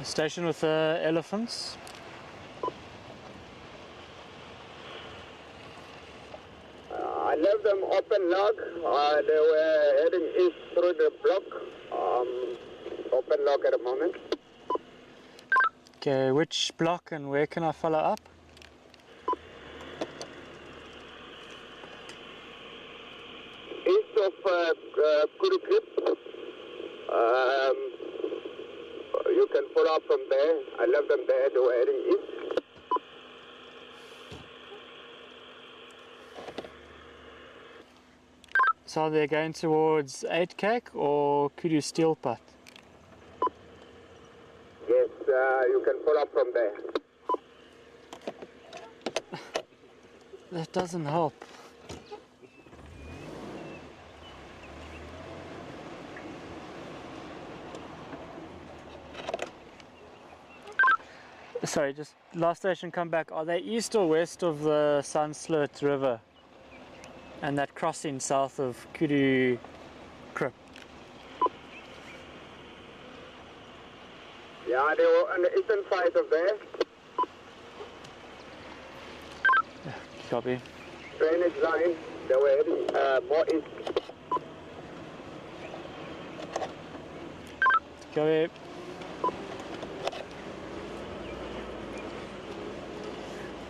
Station with the elephants. I left them open log. They were heading east through the block. Open log at the moment. Okay, which block and where can I follow up? East of Kurukip. You can follow up from there. I left them there. They were heading east. So they're going towards 8 Cake or Kudu Steel Put? Yes, you can follow up from there. That doesn't help. Sorry, just last station, come back. Are they east or west of the Sunslit River and that crossing south of Kudu Crypt? Yeah, they were on the eastern side of there. Copy. Drainage line. They were heading more east. Copy.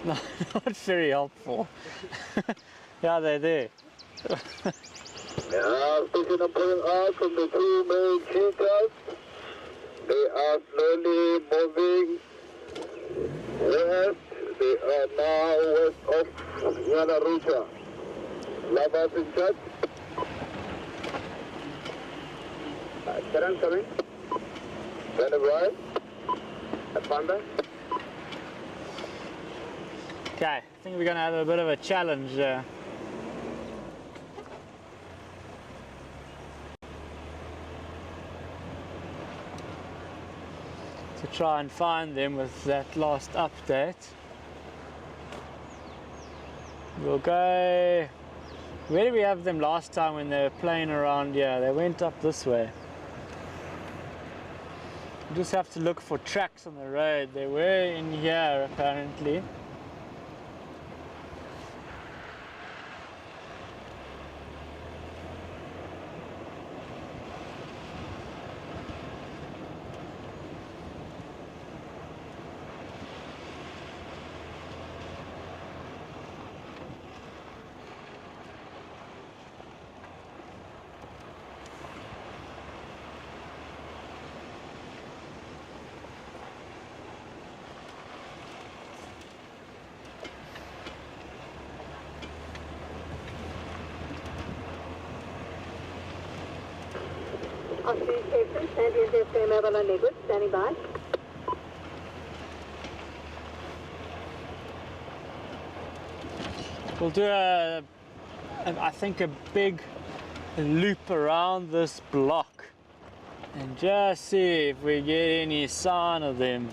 No, not very helpful. Yeah, they're there. Yeah, picking up pulling out from the two main cheetahs. They are slowly moving west. They are now west of Yanarucha. Lavas in touch. Karan coming. Turn it right. Panda. Okay, I think we're going to have a bit of a challenge there. To try and find them with that last update. We'll go... Where did we have them last time when they were playing around here? They went up this way. We just have to look for tracks on the road. They were in here apparently. Oxygen station, San Jose Mobile on Lakewood, standing by. We'll do I think a big loop around this block and just see if we get any sign of them.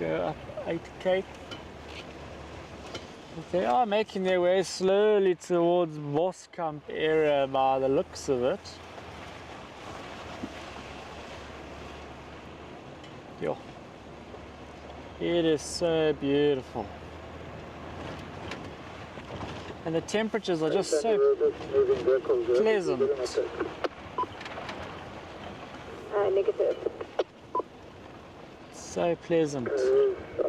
go up 8K. But they are making their way slowly towards Boskamp area by the looks of it. Yo. It is so beautiful. And the temperatures are just so pleasant. Negative. So pleasant. I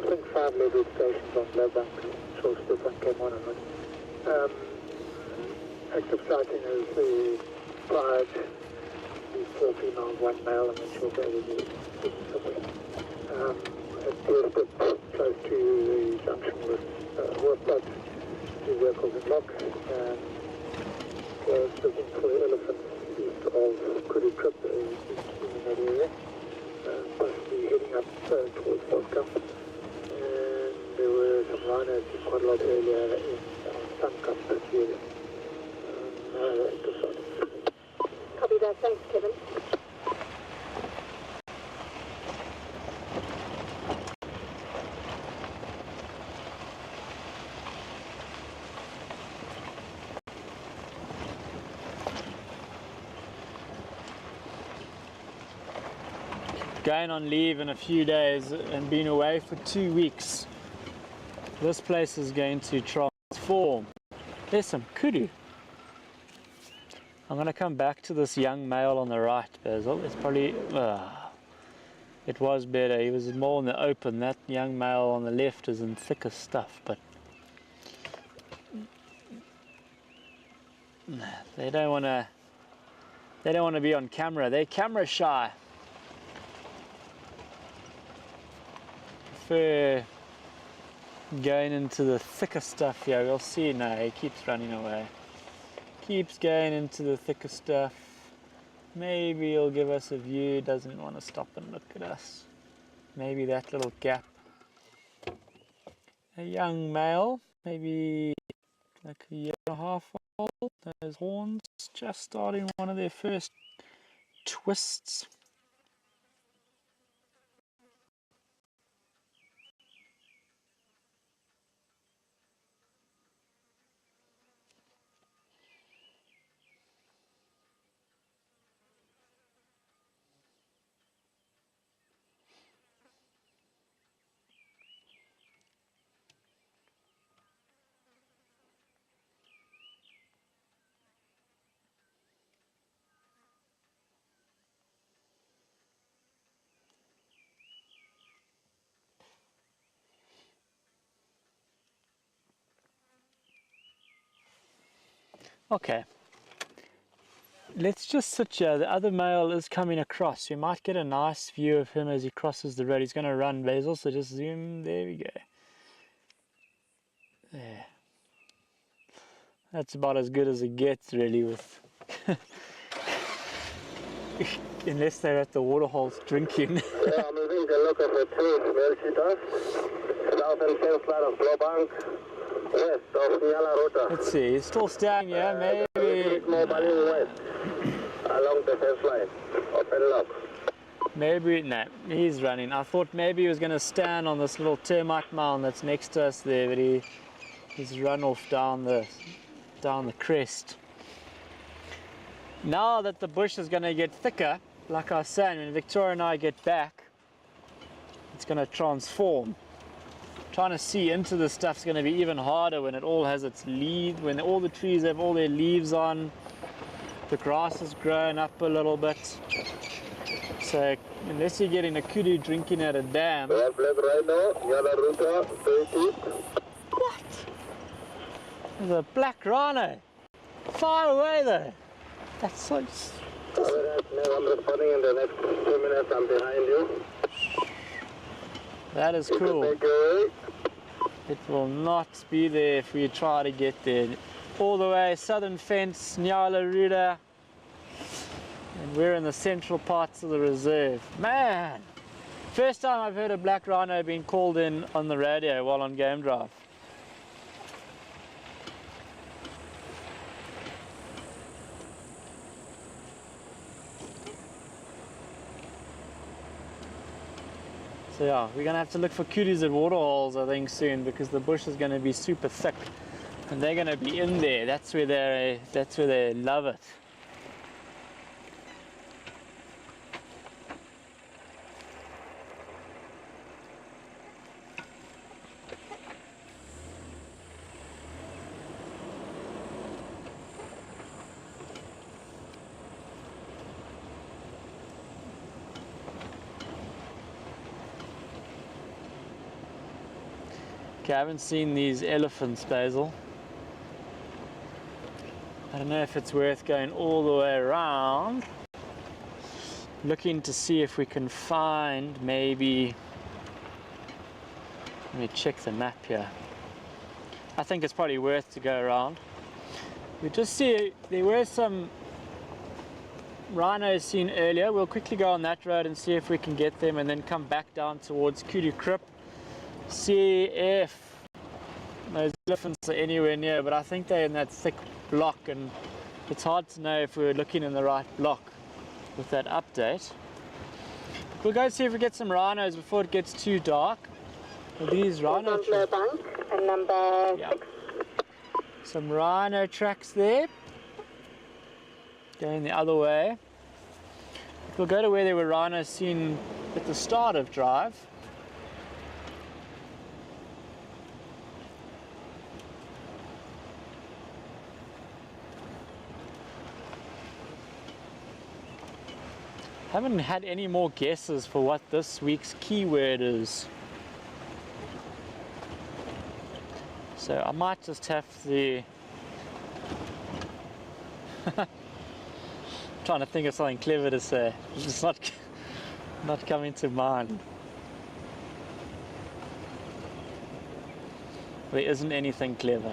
think 5 level stations on Lowveld. So Stefan came on and on. Active sighting is the bride, the 4 females, 1 male, and then she'll go with you somewhere. It was close to the junction with workboats, 2 vehicles in lock, and was looking for the elephants east of Kudu Trip in that area. Possibly heading up towards Boskamp. And there were some rhinos quite a lot earlier in Sunkamp this year. Copy that, thanks Kevin. Going on leave in a few days and been away for 2 weeks. This place is going to transform. There's some kudu. I'm going to come back to this young male on the right, Basil. It's probably, it was better. He was more in the open. That young male on the left is in thicker stuff, but they don't want to be on camera. They're camera shy. Prefer going into the thicker stuff here. We'll see. No, he keeps running away. Keeps going into the thicker stuff. Maybe he'll give us a view. Doesn't want to stop and look at us. Maybe that little gap. A young male, maybe like a year and a half old. Those horns just starting one of their first twists. Okay, let's just sit here. The other male is coming across. We might get a nice view of him as he crosses the road. He's going to run, Basil, so just zoom. There we go. There. That's about as good as it gets, really, with unless they're at the waterholes drinking. Yeah, I'm moving the look of the two Mercedes, south and south line of Blaubank, west of Nyala Rota. Let's see, he's still staying here, maybe. More running west, along the fence line, open lock. Maybe, no, he's running. I thought maybe he was going to stand on this little termite mound that's next to us there, but he's run off down the crest. Now that the bush is going to get thicker, like I was saying, when Victoria and I get back, it's going to transform. Trying to see into the stuff's going to be even harder when it all has its leaves, when all the trees have all their leaves on, the grass has grown up a little bit. So unless you're getting a kudu drinking at a dam. Black rhino, Nyala Rota, 30. What? There's a black rhino. Far away though. That's so... I'm responding in the next 2 minutes. I'm behind you. That is cool. It will not be there if we try to get there. All the way, southern fence, Nyala Ruda. And we're in the central parts of the reserve. Man! First time I've heard a black rhino being called in on the radio while on game drive. So yeah, we're gonna have to look for cooties at waterholes, I think, soon, because the bush is gonna be super thick, and they're gonna be in there. That's where they love it. Okay, I haven't seen these elephants, Basil. I don't know if it's worth going all the way around. Looking to see if we can find maybe... Let me check the map here. I think it's probably worth to go around. We just see there were some rhinos seen earlier. We'll quickly go on that road and see if we can get them, and then come back down towards Kudu Krip. See if those elephants are anywhere near, but I think they're in that thick block, and it's hard to know if we're looking in the right block with that update. We'll go see if we get some rhinos before it gets too dark. Are these rhino tracks? Yeah. Some rhino tracks there. Going the other way. We'll go to where there were rhinos seen at the start of drive. Haven't had any more guesses for what this week's keyword is. So I might just have to... trying to think of something clever to say. It's not coming to mind. There isn't anything clever.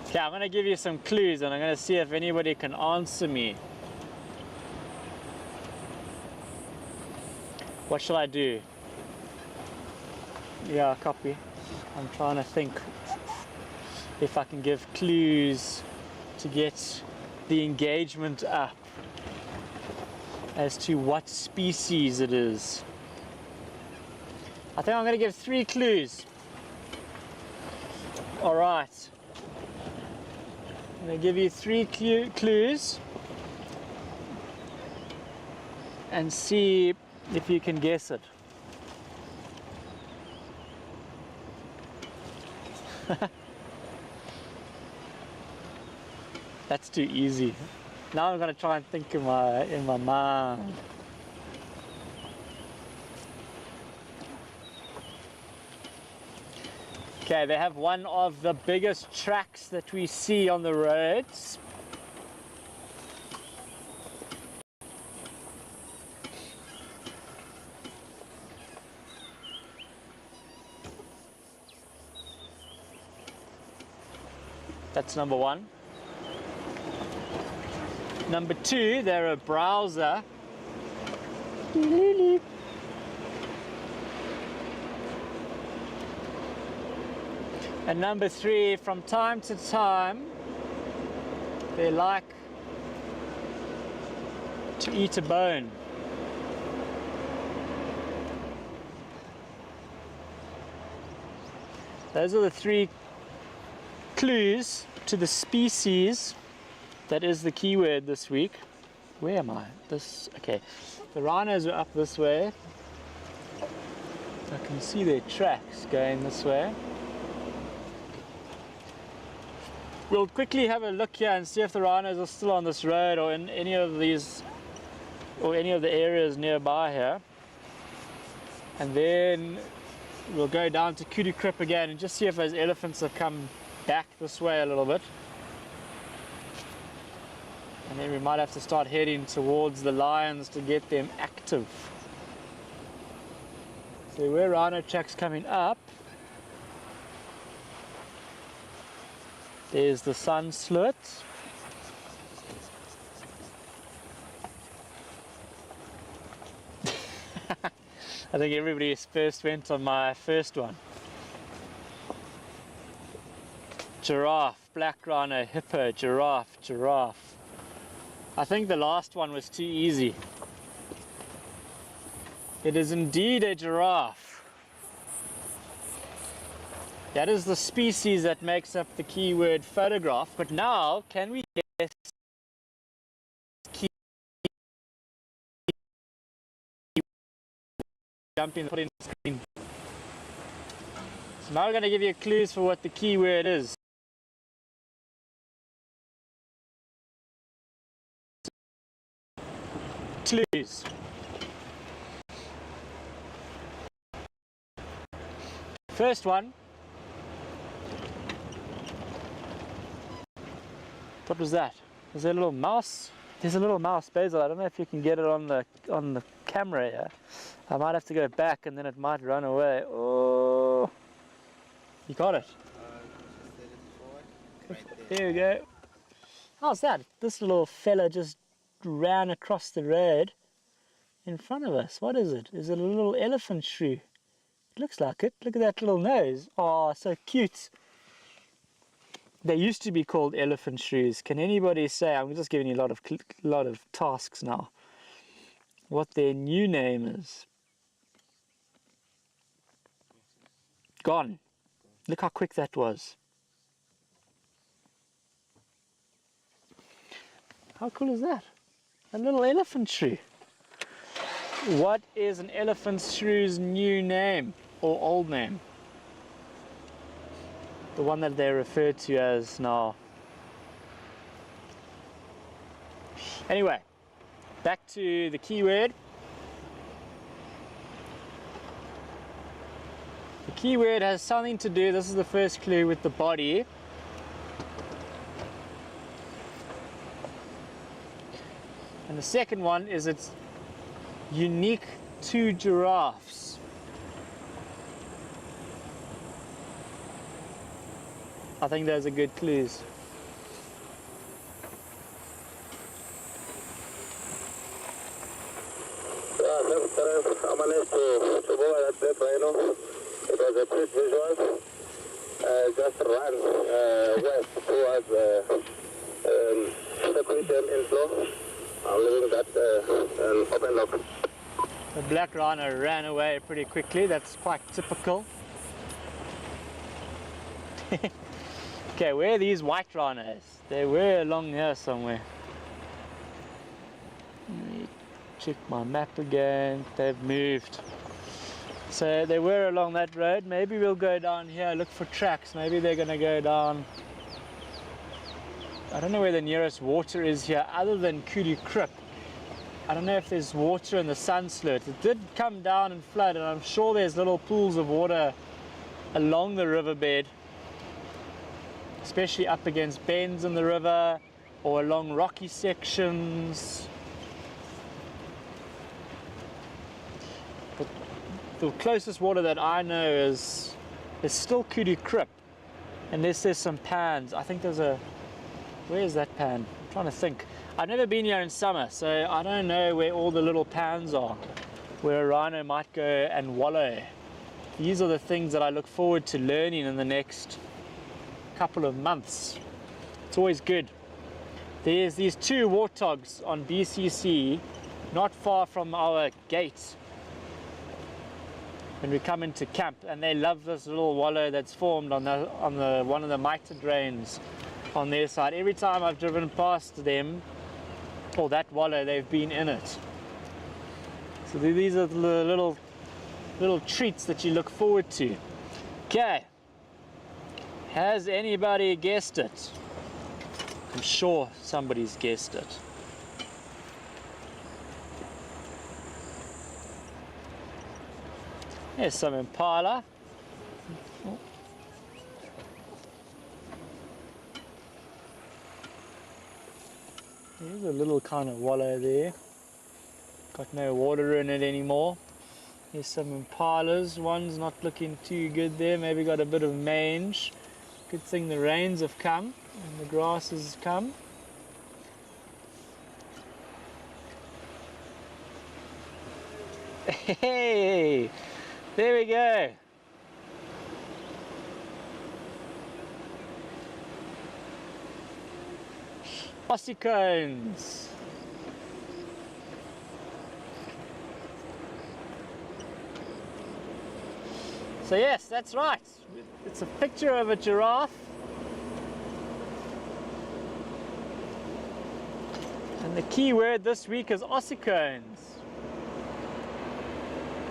Okay, I'm going to give you some clues, and I'm going to see if anybody can answer me. What shall I do? Yeah, copy. I'm trying to think if I can give clues to get the engagement up as to what species it is. I think I'm going to give 3 clues. All right. I'm going to give you 3 clues and see if you can guess it. That's too easy. Now I'm going to try and think in my mind. Okay, they have one of the biggest tracks that we see on the roads. That's number 1. Number 2, they're a browser. And number 3, from time to time, they like to eat a bone. Those are the 3 clues to the species that is the keyword this week. Where am I? Okay. The rhinos are up this way. I can see their tracks going this way. We'll quickly have a look here and see if the rhinos are still on this road or in any of these, or any of the areas nearby here. And then we'll go down to Kudu Krip again and just see if those elephants have come back this way a little bit. And then we might have to start heading towards the lions to get them active. So there were rhino tracks coming up. There's the sun slit. I think everybody first went on my first one. Giraffe, black rhino, hippo, giraffe, giraffe. I think the last one was too easy. It is indeed a giraffe. That is the species that makes up the keyword photograph. But now, can we guess jump in, put in the screen. So now we're going to give you clues for what the keyword is. Clues. First one. What was that? Was there a little mouse? There's a little mouse, Basil. I don't know if you can get it on the camera here. I might have to go back and then it might run away. Oh, you got it. There we go. How's that? This little fella just ran across the road in front of us. What is it? Is it a little elephant shrew? It looks like it. Look at that little nose. Oh, so cute. They used to be called elephant shrews. Can anybody say, I'm just giving you a lot of tasks now, what their new name is? Gone. Look how quick that was. How cool is that? A little elephant shrew. What is an elephant shrew's new name or old name? The one that they refer to as now. Anyway, back to the keyword. The keyword has something to do, this is the first clue, with the body. And the second one is it's unique to giraffes. I think those are good clues. Yeah, thanks, Gareth. I managed to go at that rhino. It was a quick visual. Just ran west towards the inflow. I'm leaving that an open lock. The black rhino ran away pretty quickly. That's quite typical. Okay, where are these white rhinos? They were along here somewhere. Let me check my map again. They've moved. So they were along that road. Maybe we'll go down here, look for tracks. Maybe they're going to go down. I don't know where the nearest water is here other than Kudu Krip. I don't know if there's water in the Sunsloot. It did come down and flood, and I'm sure there's little pools of water along the riverbed, especially up against bends in the river or along rocky sections. But the closest water that I know is still Kudu Krip, unless there's some pans. I think there's a... Where is that pan? I'm trying to think. I've never been here in summer, so I don't know where all the little pans are, where a rhino might go and wallow. These are the things that I look forward to learning in the next couple of months. It's always good. There's these two warthogs on BCC, not far from our gate when we come into camp, and they love this little wallow that's formed on the one of the mitre drains on their side. Every time I've driven past them or that wallow, they've been in it. So these are the little treats that you look forward to. Okay, has anybody guessed it? I'm sure somebody's guessed it. There's some impala. There's a little kind of wallow there. Got no water in it anymore. There's some impalas. One's not looking too good there. Maybe got a bit of mange. Good thing the rains have come and the grass has come. Hey, there we go. Ossicones. So yes, that's right. It's a picture of a giraffe. And the key word this week is ossicones.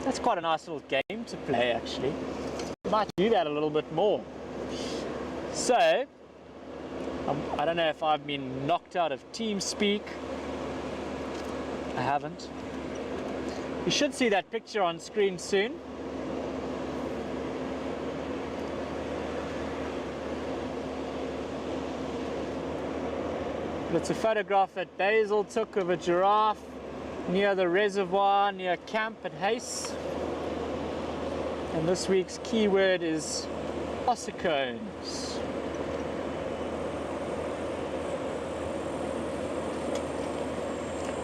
That's quite a nice little game to play, actually. Might do that a little bit more. So, I don't know if I've been knocked out of TeamSpeak. I haven't. You should see that picture on screen soon. It's a photograph that Basil took of a giraffe near the reservoir near camp at Hayes. And this week's keyword is ossicones.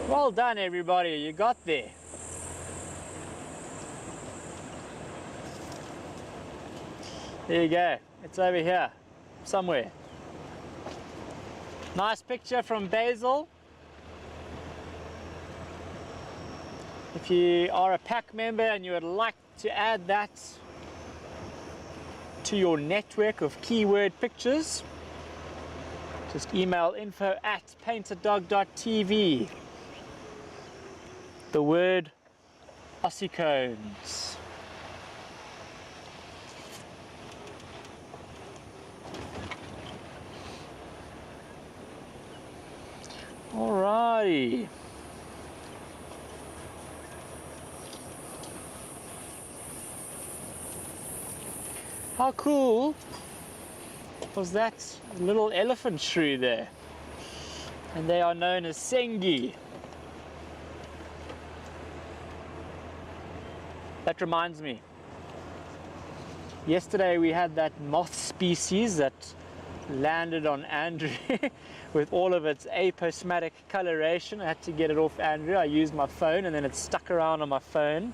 Well done, everybody, you got there. There you go, it's over here, somewhere. Nice picture from Basil. If you are a pack member and you would like to add that to your network of keyword pictures, just email info@paintedog.tv. The word ossicones. Alrighty. How cool was that little elephant shrew there? And they are known as sengi. That reminds me. Yesterday we had that moth species that landed on Andrew with all of its aposematic coloration. I had to get it off Andrew. I used my phone and then it stuck around on my phone.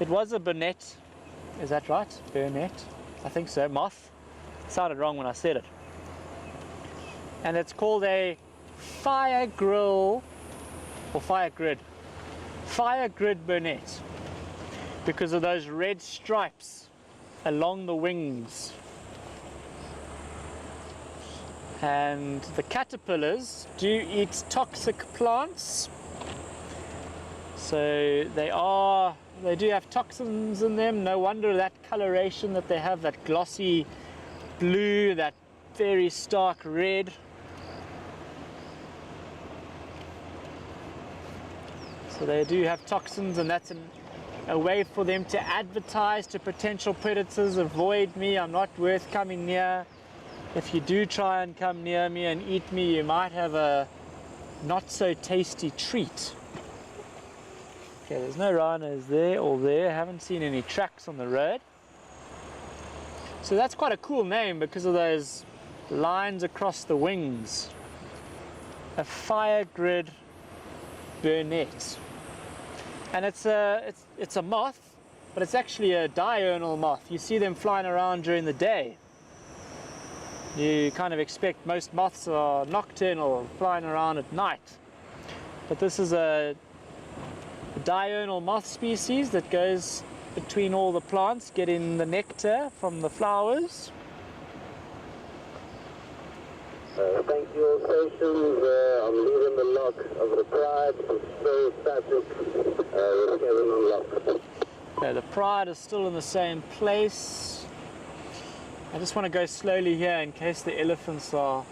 It was a bonnet. Is that right? Bonnet? I think so. Moth. Sounded wrong when I said it. And it's called a fire grill or fire grid. Fire grid bonnet because of those red stripes along the wings. And the caterpillars do eat toxic plants, so they do have toxins in them. No wonder that coloration that they have, that glossy blue, that very stark red. So they do have toxins, and that's a way for them to advertise to potential predators: avoid me, I'm not worth coming near. If you do try and come near me and eat me, you might have a not so tasty treat. Okay, there's no rhinos there or there. I haven't seen any tracks on the road. So that's quite a cool name because of those lines across the wings. A fire grid burnet. And it's a moth, but it's actually a diurnal moth. You see them flying around during the day. You kind of expect most moths are nocturnal, flying around at night. But this is a diurnal moth species that goes between all the plants, getting the nectar from the flowers. Thank you all stations. I'm leaving the lock of the Pride. I'm still static with Kevin on lock. Okay, the Pride is still in the same place. I just want to go slowly here in case the elephants are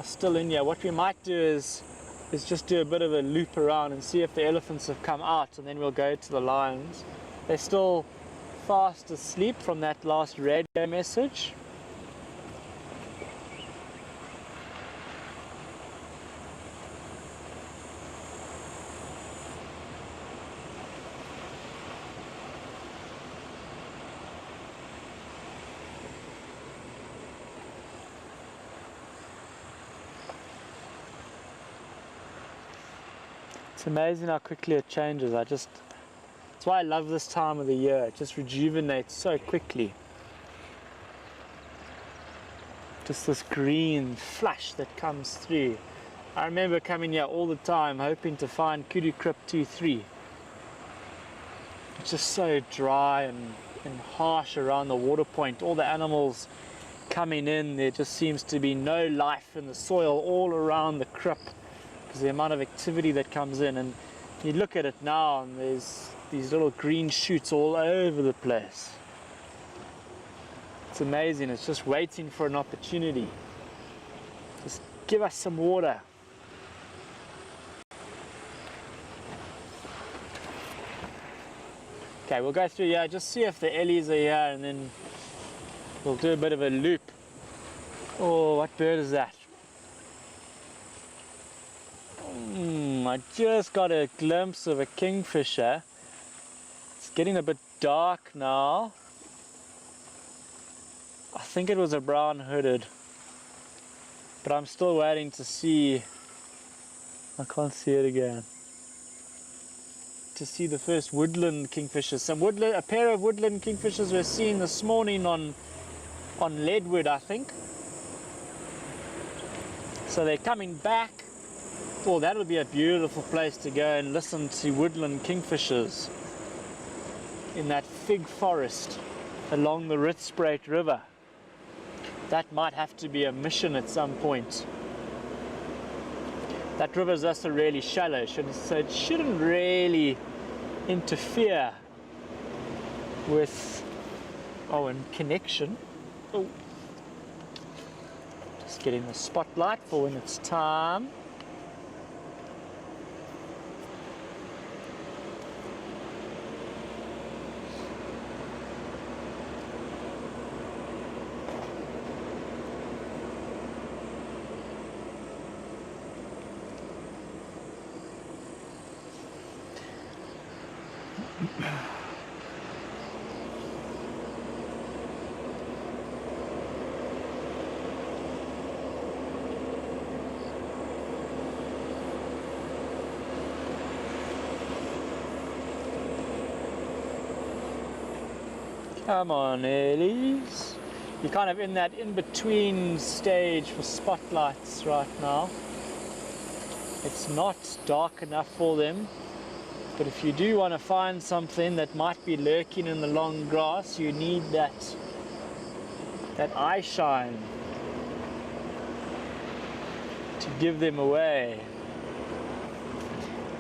still in here. What we might do is just do a bit of a loop around and see if the elephants have come out, and then we'll go to the lions. They're still fast asleep from that last radio message. It's amazing how quickly it changes. That's why I love this time of the year. It just rejuvenates so quickly. Just this green flash that comes through. I remember coming here all the time hoping to find Kudu Crypt 2-3. It's just so dry and and harsh around the water point. All the animals coming in, there just seems to be no life in the soil all around the crop because the amount of activity that comes in. And you look at it now and there's these little green shoots all over the place. It's amazing. It's just waiting for an opportunity. Just give us some water. Okay, we'll go through here, just see if the ellies are here, and then we'll do a bit of a loop. Oh, what bird is that? I just got a glimpse of a kingfisher. It's getting a bit dark now. I think it was a brown hooded, but I'm still waiting to see. I can't see it again. To see the first woodland kingfishers. A pair of woodland kingfishers were seen this morning on Leadwood, I think. So they're coming back. Oh, that would be a beautiful place to go and listen to woodland kingfishers in that fig forest along the Rietspruit River. That might have to be a mission at some point. That river is also really shallow, so it shouldn't really interfere with, and connection. Oh, just getting the spotlight for when it's time. Come on, Ellies. You're kind of in that in-between stage for spotlights right now. It's not dark enough for them, but if you do want to find something that might be lurking in the long grass, you need that eye shine to give them away.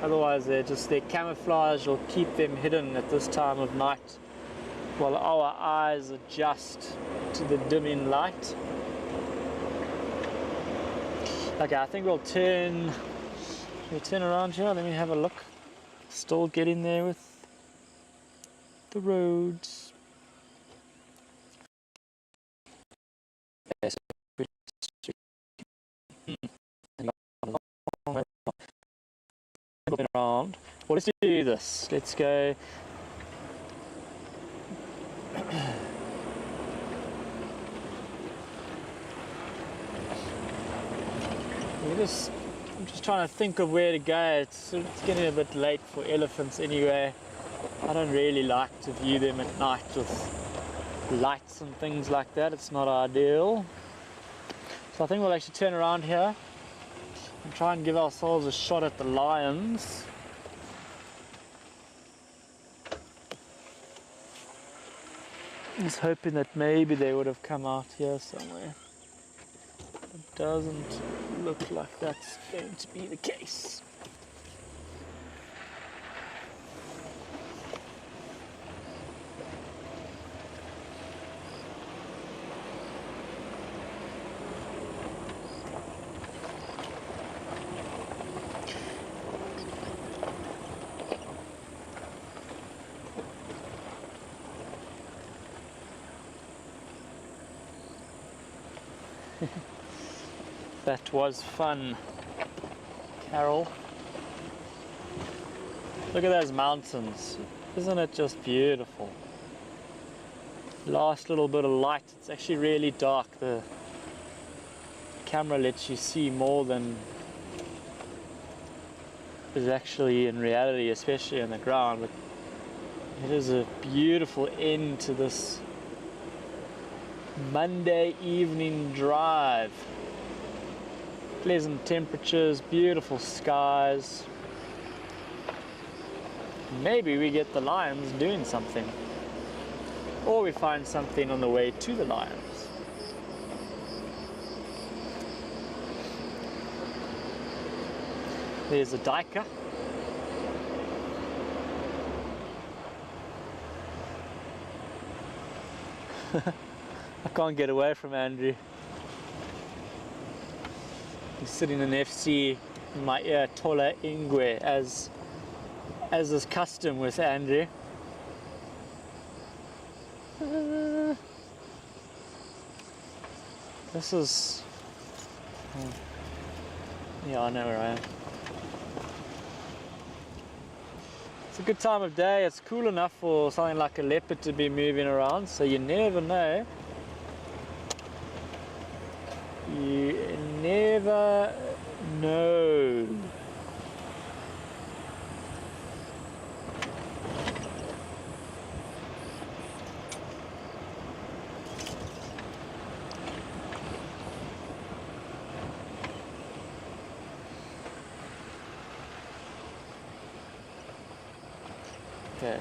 Otherwise, their camouflage will keep them hidden at this time of night, while our eyes adjust to the dimming light. Okay, I think we'll turn around here. Let me have a look. Still getting there with the roads. Around. Well, let's do this. Let's go. I'm just trying to think of where to go. It's getting a bit late for elephants anyway. I don't really like to view them at night with lights and things like that. It's not ideal. So I think we'll actually turn around here and try and give ourselves a shot at the lions. I was hoping that maybe they would have come out here somewhere. It doesn't look like that's going to be the case. That was fun, Carol. Look at those mountains. Isn't it just beautiful? Last little bit of light. It's actually really dark. The camera lets you see more than is actually in reality, especially on the ground. But it is a beautiful end to this Monday evening drive. Pleasant temperatures, beautiful skies. Maybe we get the lions doing something. or we find something on the way to the lions. There's a duiker. I can't get away from Andrew. He's sitting in FC in my ear, Tola Ingwe, as is custom with Andrew. This is... yeah, I know where I am. It's a good time of day. It's cool enough for something like a leopard to be moving around, so you never know. You never know. Okay.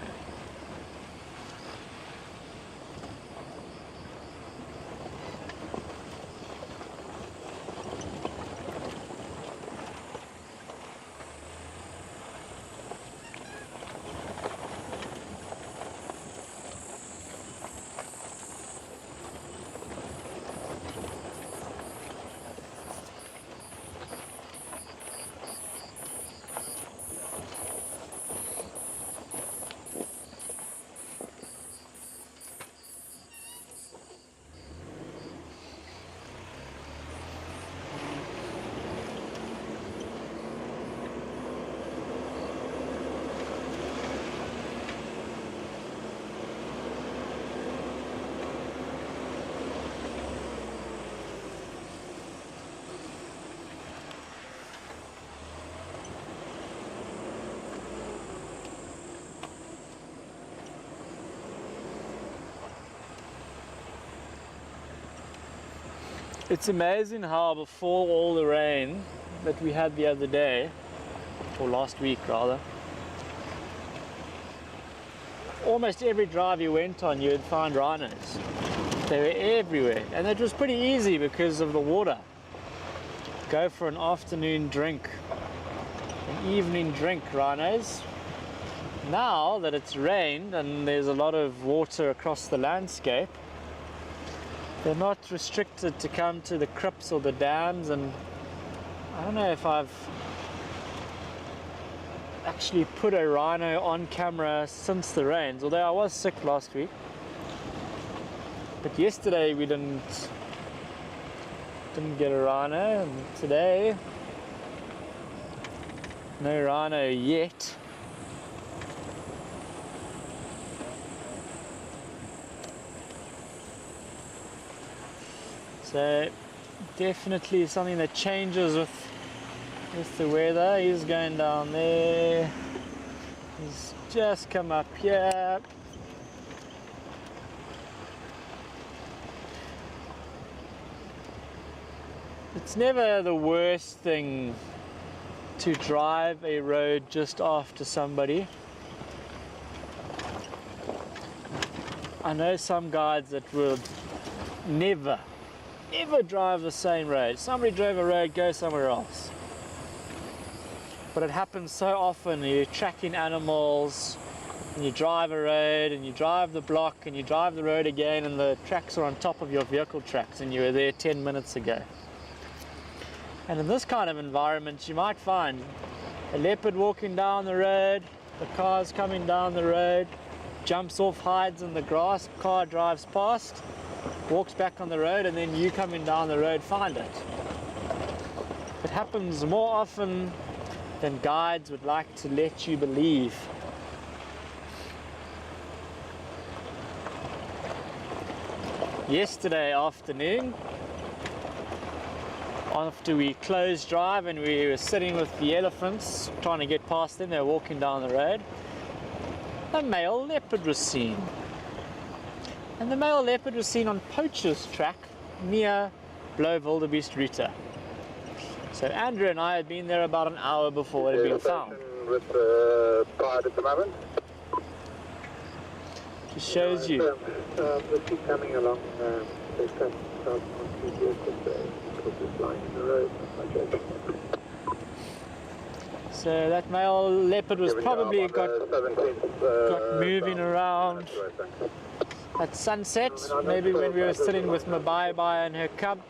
It's amazing how before all the rain that we had the other day, or last week rather, almost every drive you went on you would find rhinos. They were everywhere, and it was pretty easy because of the water. Go for an afternoon drink, an evening drink, rhinos. Now that it's rained and there's a lot of water across the landscape, they're not restricted to come to the crypts or the dams, and I don't know if I've actually put a rhino on camera since the rains, although I was sick last week. But yesterday we didn't get a rhino, and today no rhino yet. So definitely something that changes with the weather. He's going down there. He's just come up here. It's never the worst thing to drive a road just after somebody. I know some guides that would never ever drive the same road. Somebody drove a road, go somewhere else. But it happens so often. You're tracking animals, and you drive a road, and you drive the block, and you drive the road again, and the tracks are on top of your vehicle tracks, and you were there 10 minutes ago. And in this kind of environment, you might find a leopard walking down the road, the car's coming down the road, jumps off, hides in the grass, car drives past, walks back on the road, and then you coming down the road find it. It happens more often than guides would like to let you believe. Yesterday afternoon, after we closed drive and we were sitting with the elephants trying to get past them, they were walking down the road, a male leopard was seen. And the male leopard was seen on Poacher's track near Lowveld of South Africa. So Andrew and I had been there about an hour before it had been found. With the guide at the moment. Just shows you. Just keep coming along. They come on vehicles because it's lying in the road. So that male leopard was probably got moving around at sunset, maybe when we were sitting with Mabai and her cub.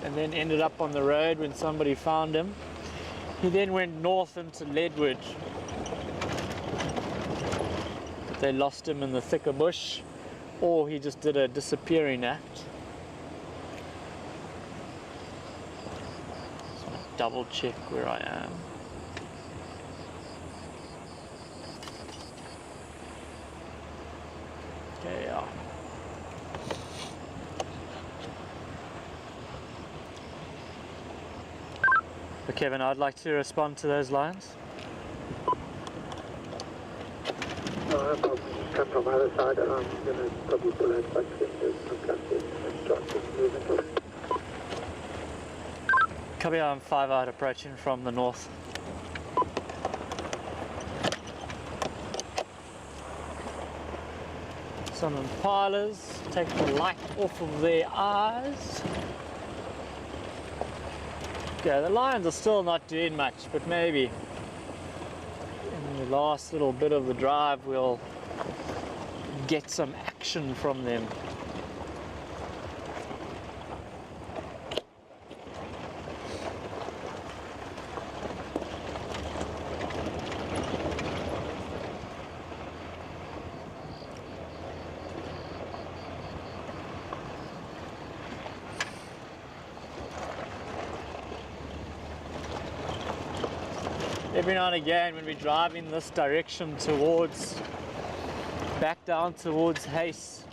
And then ended up on the road when somebody found him. He then went north into Leadwood. But they lost him in the thicker bush, or he just did a disappearing act. Just want to double check where I am. Okay, yeah. But Kevin, I'd like to respond to those lines. No, I'll come from the other side. I'm going to probably pull out back and start moving. Copy, I'm 5 out approaching from the north. Some impalas, take the light off of their eyes. Okay, the lions are still not doing much, but maybe in the last little bit of the drive we'll get some action from them. Every now and again when we're driving this direction towards, back down towards Hace,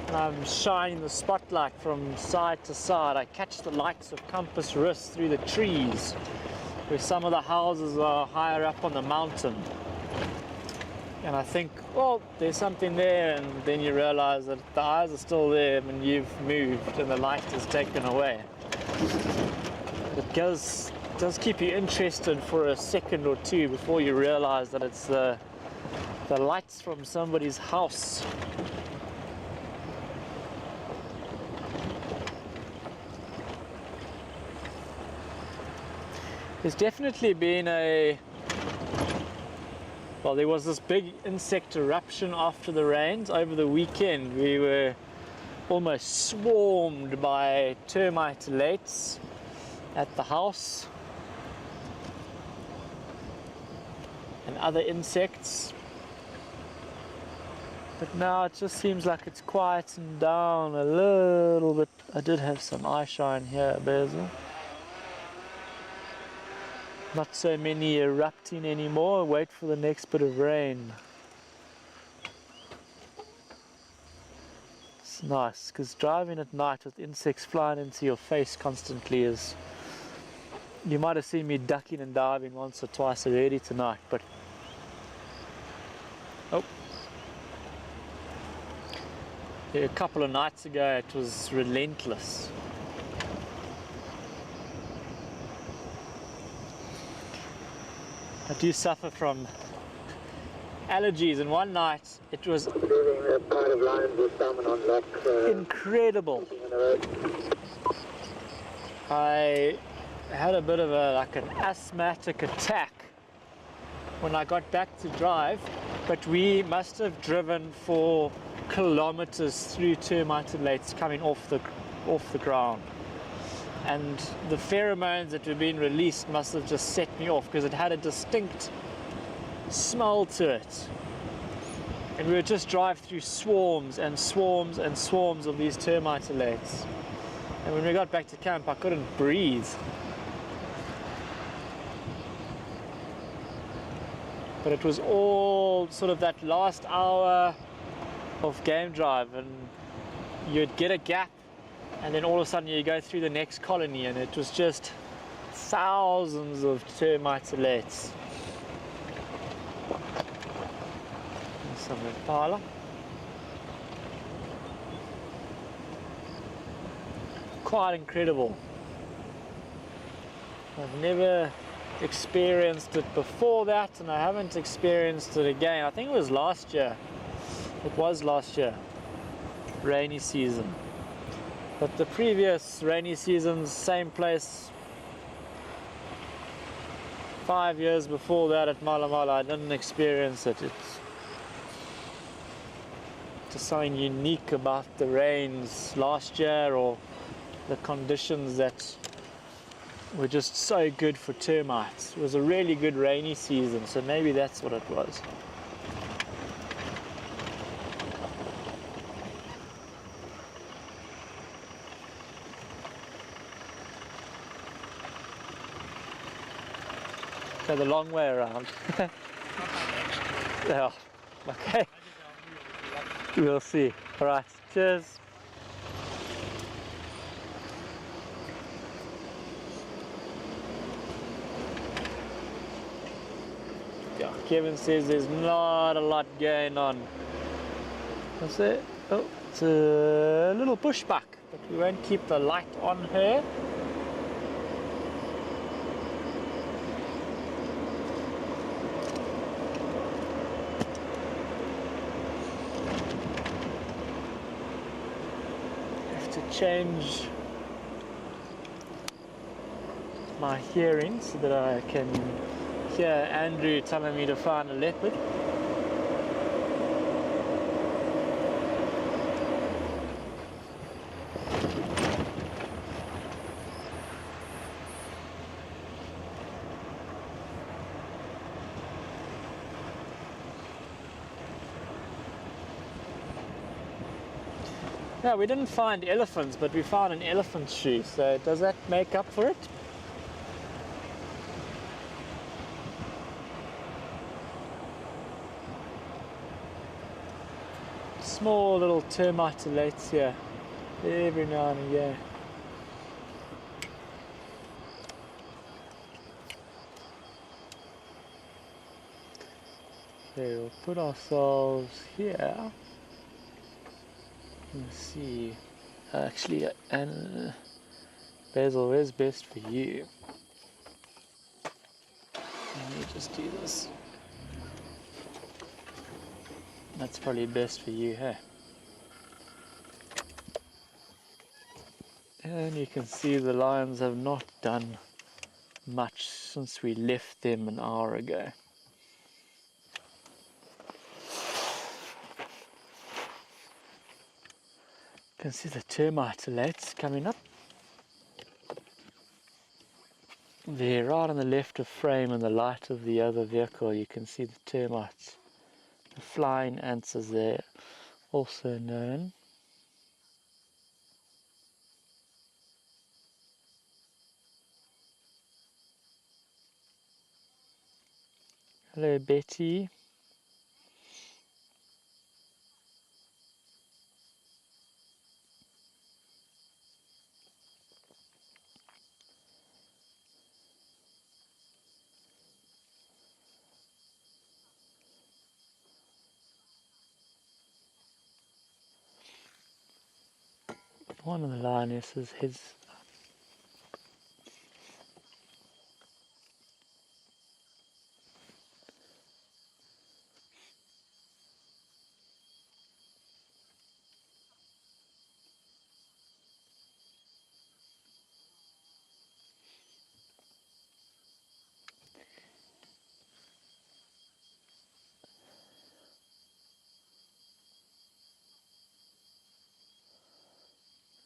and I'm shining the spotlight from side to side, I catch the lights of Compass Rist through the trees, where some of the houses are higher up on the mountain. And I think, well, there's something there, and then you realize that the eyes are still there and you've moved and the light is taken away. It does keep you interested for a second or two before you realize that it's the lights from somebody's house. There's definitely been there was this big insect eruption after the rains over the weekend. We were almost swarmed by termite lates at the house and other insects, but now it just seems like it's quietened down a little bit. I did have some eye shine here at Basil. Not so many erupting anymore. Wait for the next bit of rain. It's nice because driving at night with insects flying into your face constantly is, you might have seen me ducking and diving once or twice already tonight, but a couple of nights ago it was relentless. I do suffer from allergies, and one night it was incredible. I had a bit of an asthmatic attack when I got back to drive, but we must have driven for kilometers through termite lates coming off the ground, and the pheromones that were being released must have just set me off because it had a distinct smell to it, and we would just drive through swarms and swarms and swarms of these termite lates, and when we got back to camp I couldn't breathe. But it was all sort of that last hour of game drive, and you'd get a gap and then all of a sudden you go through the next colony, and it was just thousands of termite lates. Some impala. Quite incredible. I've never experienced it before that, and I haven't experienced it again. I think it was last year. It was last year, rainy season. But the previous rainy seasons, same place, 5 years before that at Malamala, I didn't experience it. It's just something unique about the rains last year, or the conditions that were just so good for termites. It was a really good rainy season, so maybe that's what it was. So the long way around. Yeah, okay. We'll see. Alright, cheers. Yeah, Kevin says there's not a lot going on. What's it? Oh, it's a little bushbuck, but we won't keep the light on her. Have to change my hearing so that I can hear Andrew telling me to find a leopard. Yeah, we didn't find elephants, but we found an elephant shoe, so does that make up for it? Small little termite alates here, every now and again. Okay, we'll put ourselves here. Let's see. Actually, and Basil, where's best for you? Let me just do this. That's probably best for you, hey? And you can see the lions have not done much since we left them an hour ago. You can see the termite alates coming up. There, right on the left of frame in the light of the other vehicle, you can see the termites. The flying ants is there, also known. Hello, Betty. One of the lionesses heads.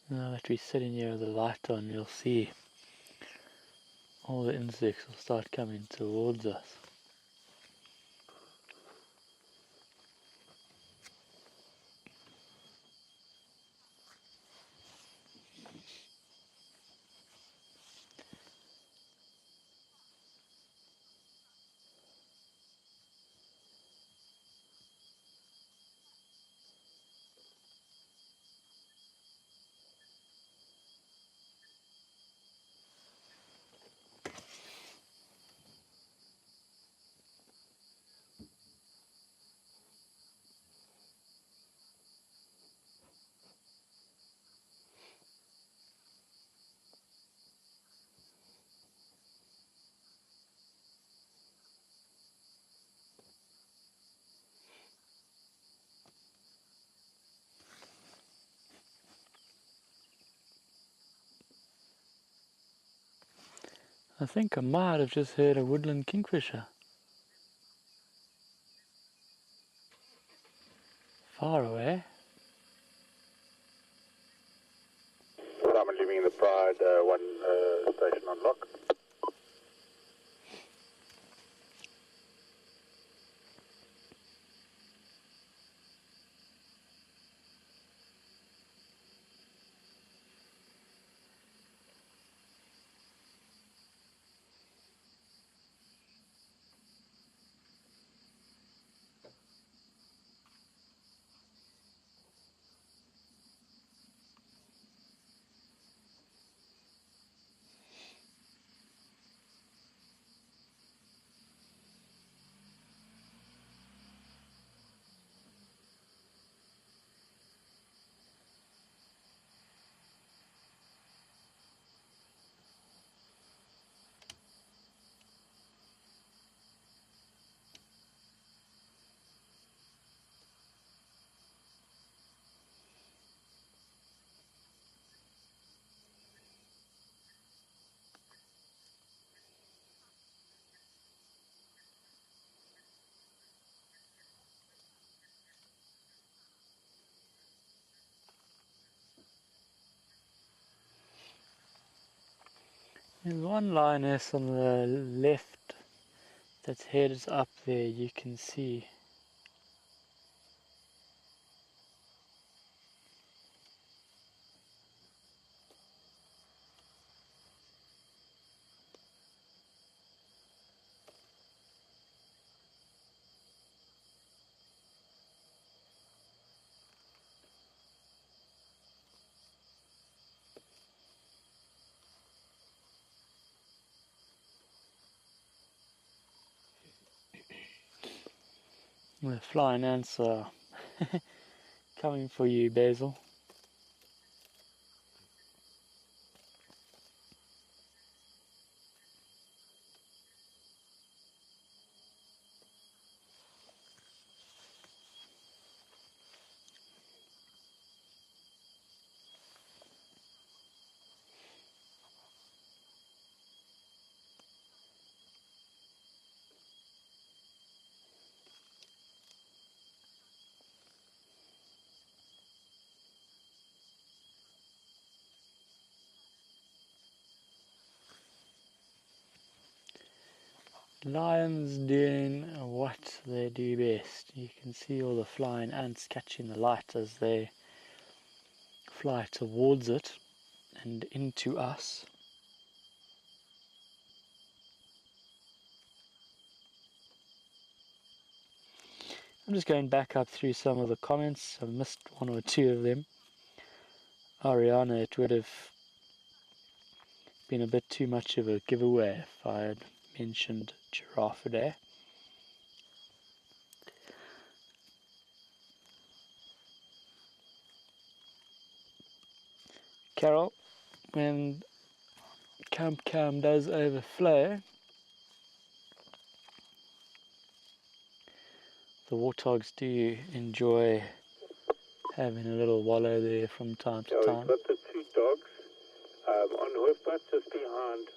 Now that we're sitting here with the light on, you'll see all the insects will start coming towards us. I think I might have just heard a woodland kingfisher. Far away. I'm leaving the Pride, one station on lock. There's one lioness on the left that's headed up there, you can see. The flying ants are coming for you, Basil. Lions doing what they do best. You can see all the flying ants catching the light as they fly towards it and into us. I'm just going back up through some of the comments. I've missed one or two of them. Ariana, it would have been a bit too much of a giveaway if I had mentioned giraffe today. Carol, when Camp Cam does overflow, the warthogs do enjoy having a little wallow there from time to time. We've got the two dogs on hoofbutt just behind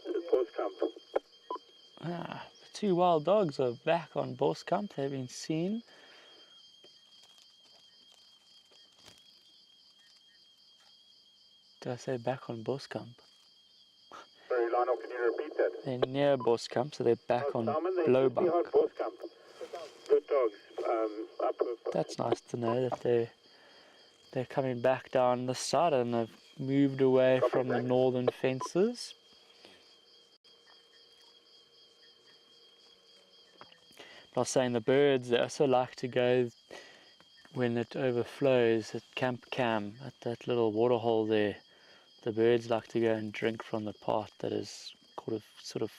the Boskamp. The two wild dogs are back on Boskamp. They've been seen. Did I say back on Boskamp? Sorry, Lionel, can you repeat that? They're near Boskamp, so they're back on Blowbank. Good dogs, up hoofbutt. That's nice to know that they're coming back down this side and they've moved away from the northern fences. I was saying the birds, they also like to go when it overflows at Camp Cam, at that little waterhole there. The birds like to go and drink from the part that is sort of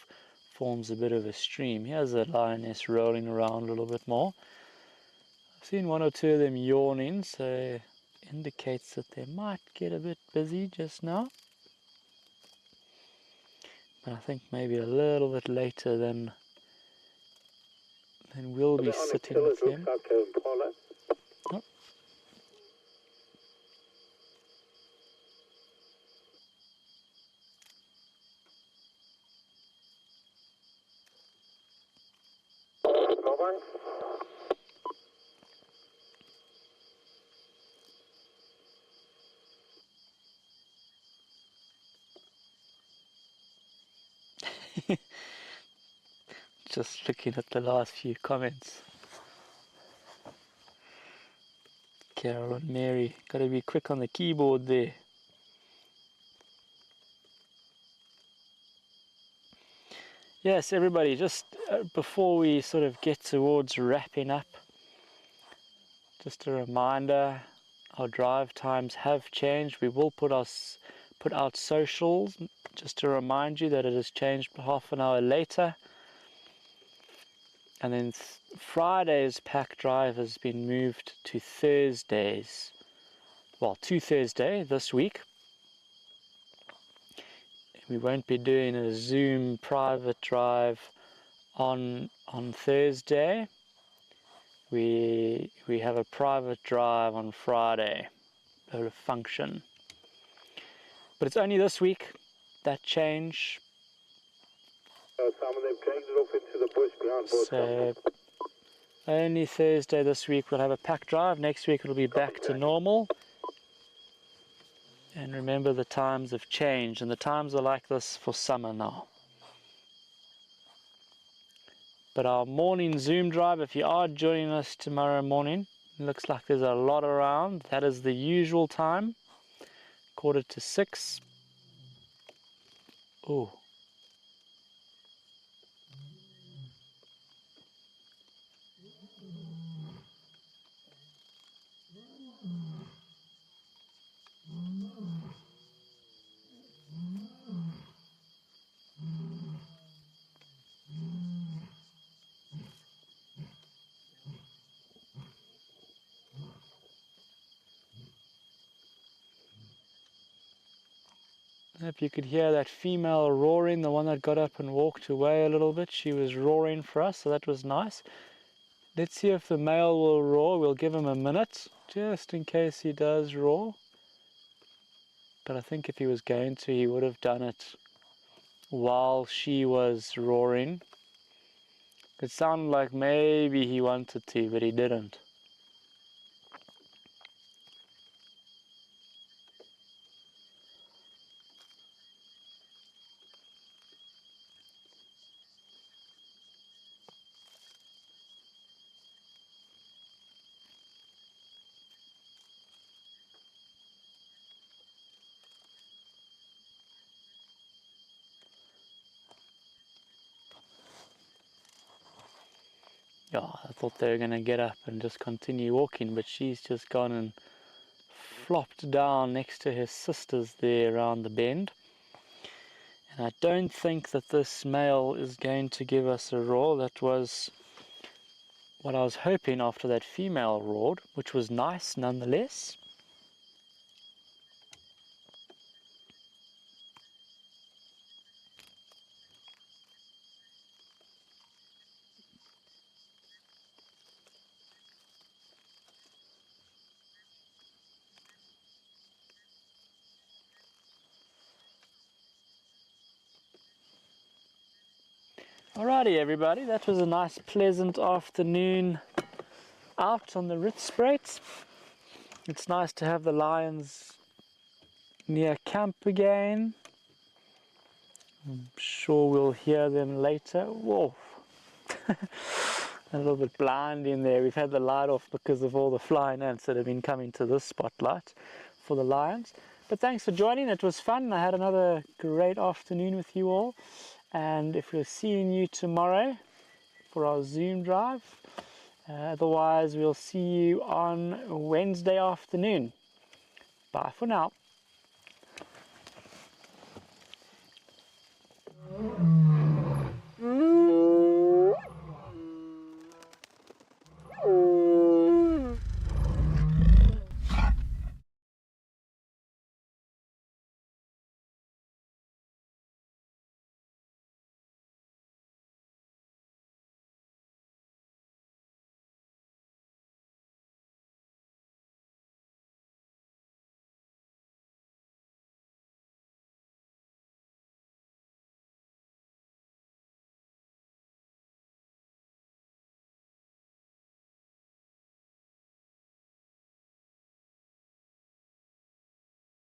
forms a bit of a stream. Here's a lioness rolling around a little bit more. I've seen one or two of them yawning, so it indicates that they might get a bit busy just now. But I think maybe a little bit later than we'll be sitting with them. Oh. one. Just looking at the last few comments. Carol and Mary, gotta be quick on the keyboard there. Yes, everybody, just before we sort of get towards wrapping up, just a reminder, our drive times have changed. We will put out socials, just to remind you that it has changed half an hour later. And then Friday's pack drive has been moved to Thursdays. Well, to Thursday this week. We won't be doing a Zoom private drive on Thursday. We have a private drive on Friday, a function. But it's only this week, that change. Some of them changed it off into the bush behind both. So only Thursday this week we'll have a pack drive. Next week it'll be back to normal. And remember, the times have changed, and the times are like this for summer now. But our morning Zoom drive, if you are joining us tomorrow morning, it looks like there's a lot around. That is the usual time, 5:45. Oh. If you could hear that female roaring, the one that got up and walked away a little bit, she was roaring for us, so that was nice. Let's see if the male will roar. We'll give him a minute, just in case he does roar. But I think if he was going to, he would have done it while she was roaring. It sounded like maybe he wanted to, but he didn't. Yeah, I thought they were going to get up and just continue walking, but she's just gone and flopped down next to her sisters there around the bend. And I don't think that this male is going to give us a roar. That was what I was hoping after that female roared, which was nice nonetheless. Alrighty everybody, that was a nice pleasant afternoon out on the Rietspruit. It's nice to have the lions near camp again. I'm sure we'll hear them later. Whoa, a little bit blind in there. We've had the light off because of all the flying ants that have been coming to this spotlight for the lions. But thanks for joining, it was fun. I had another great afternoon with you all. And if we're seeing you tomorrow for our Zoom drive, otherwise we'll see you on Wednesday afternoon. Bye for now.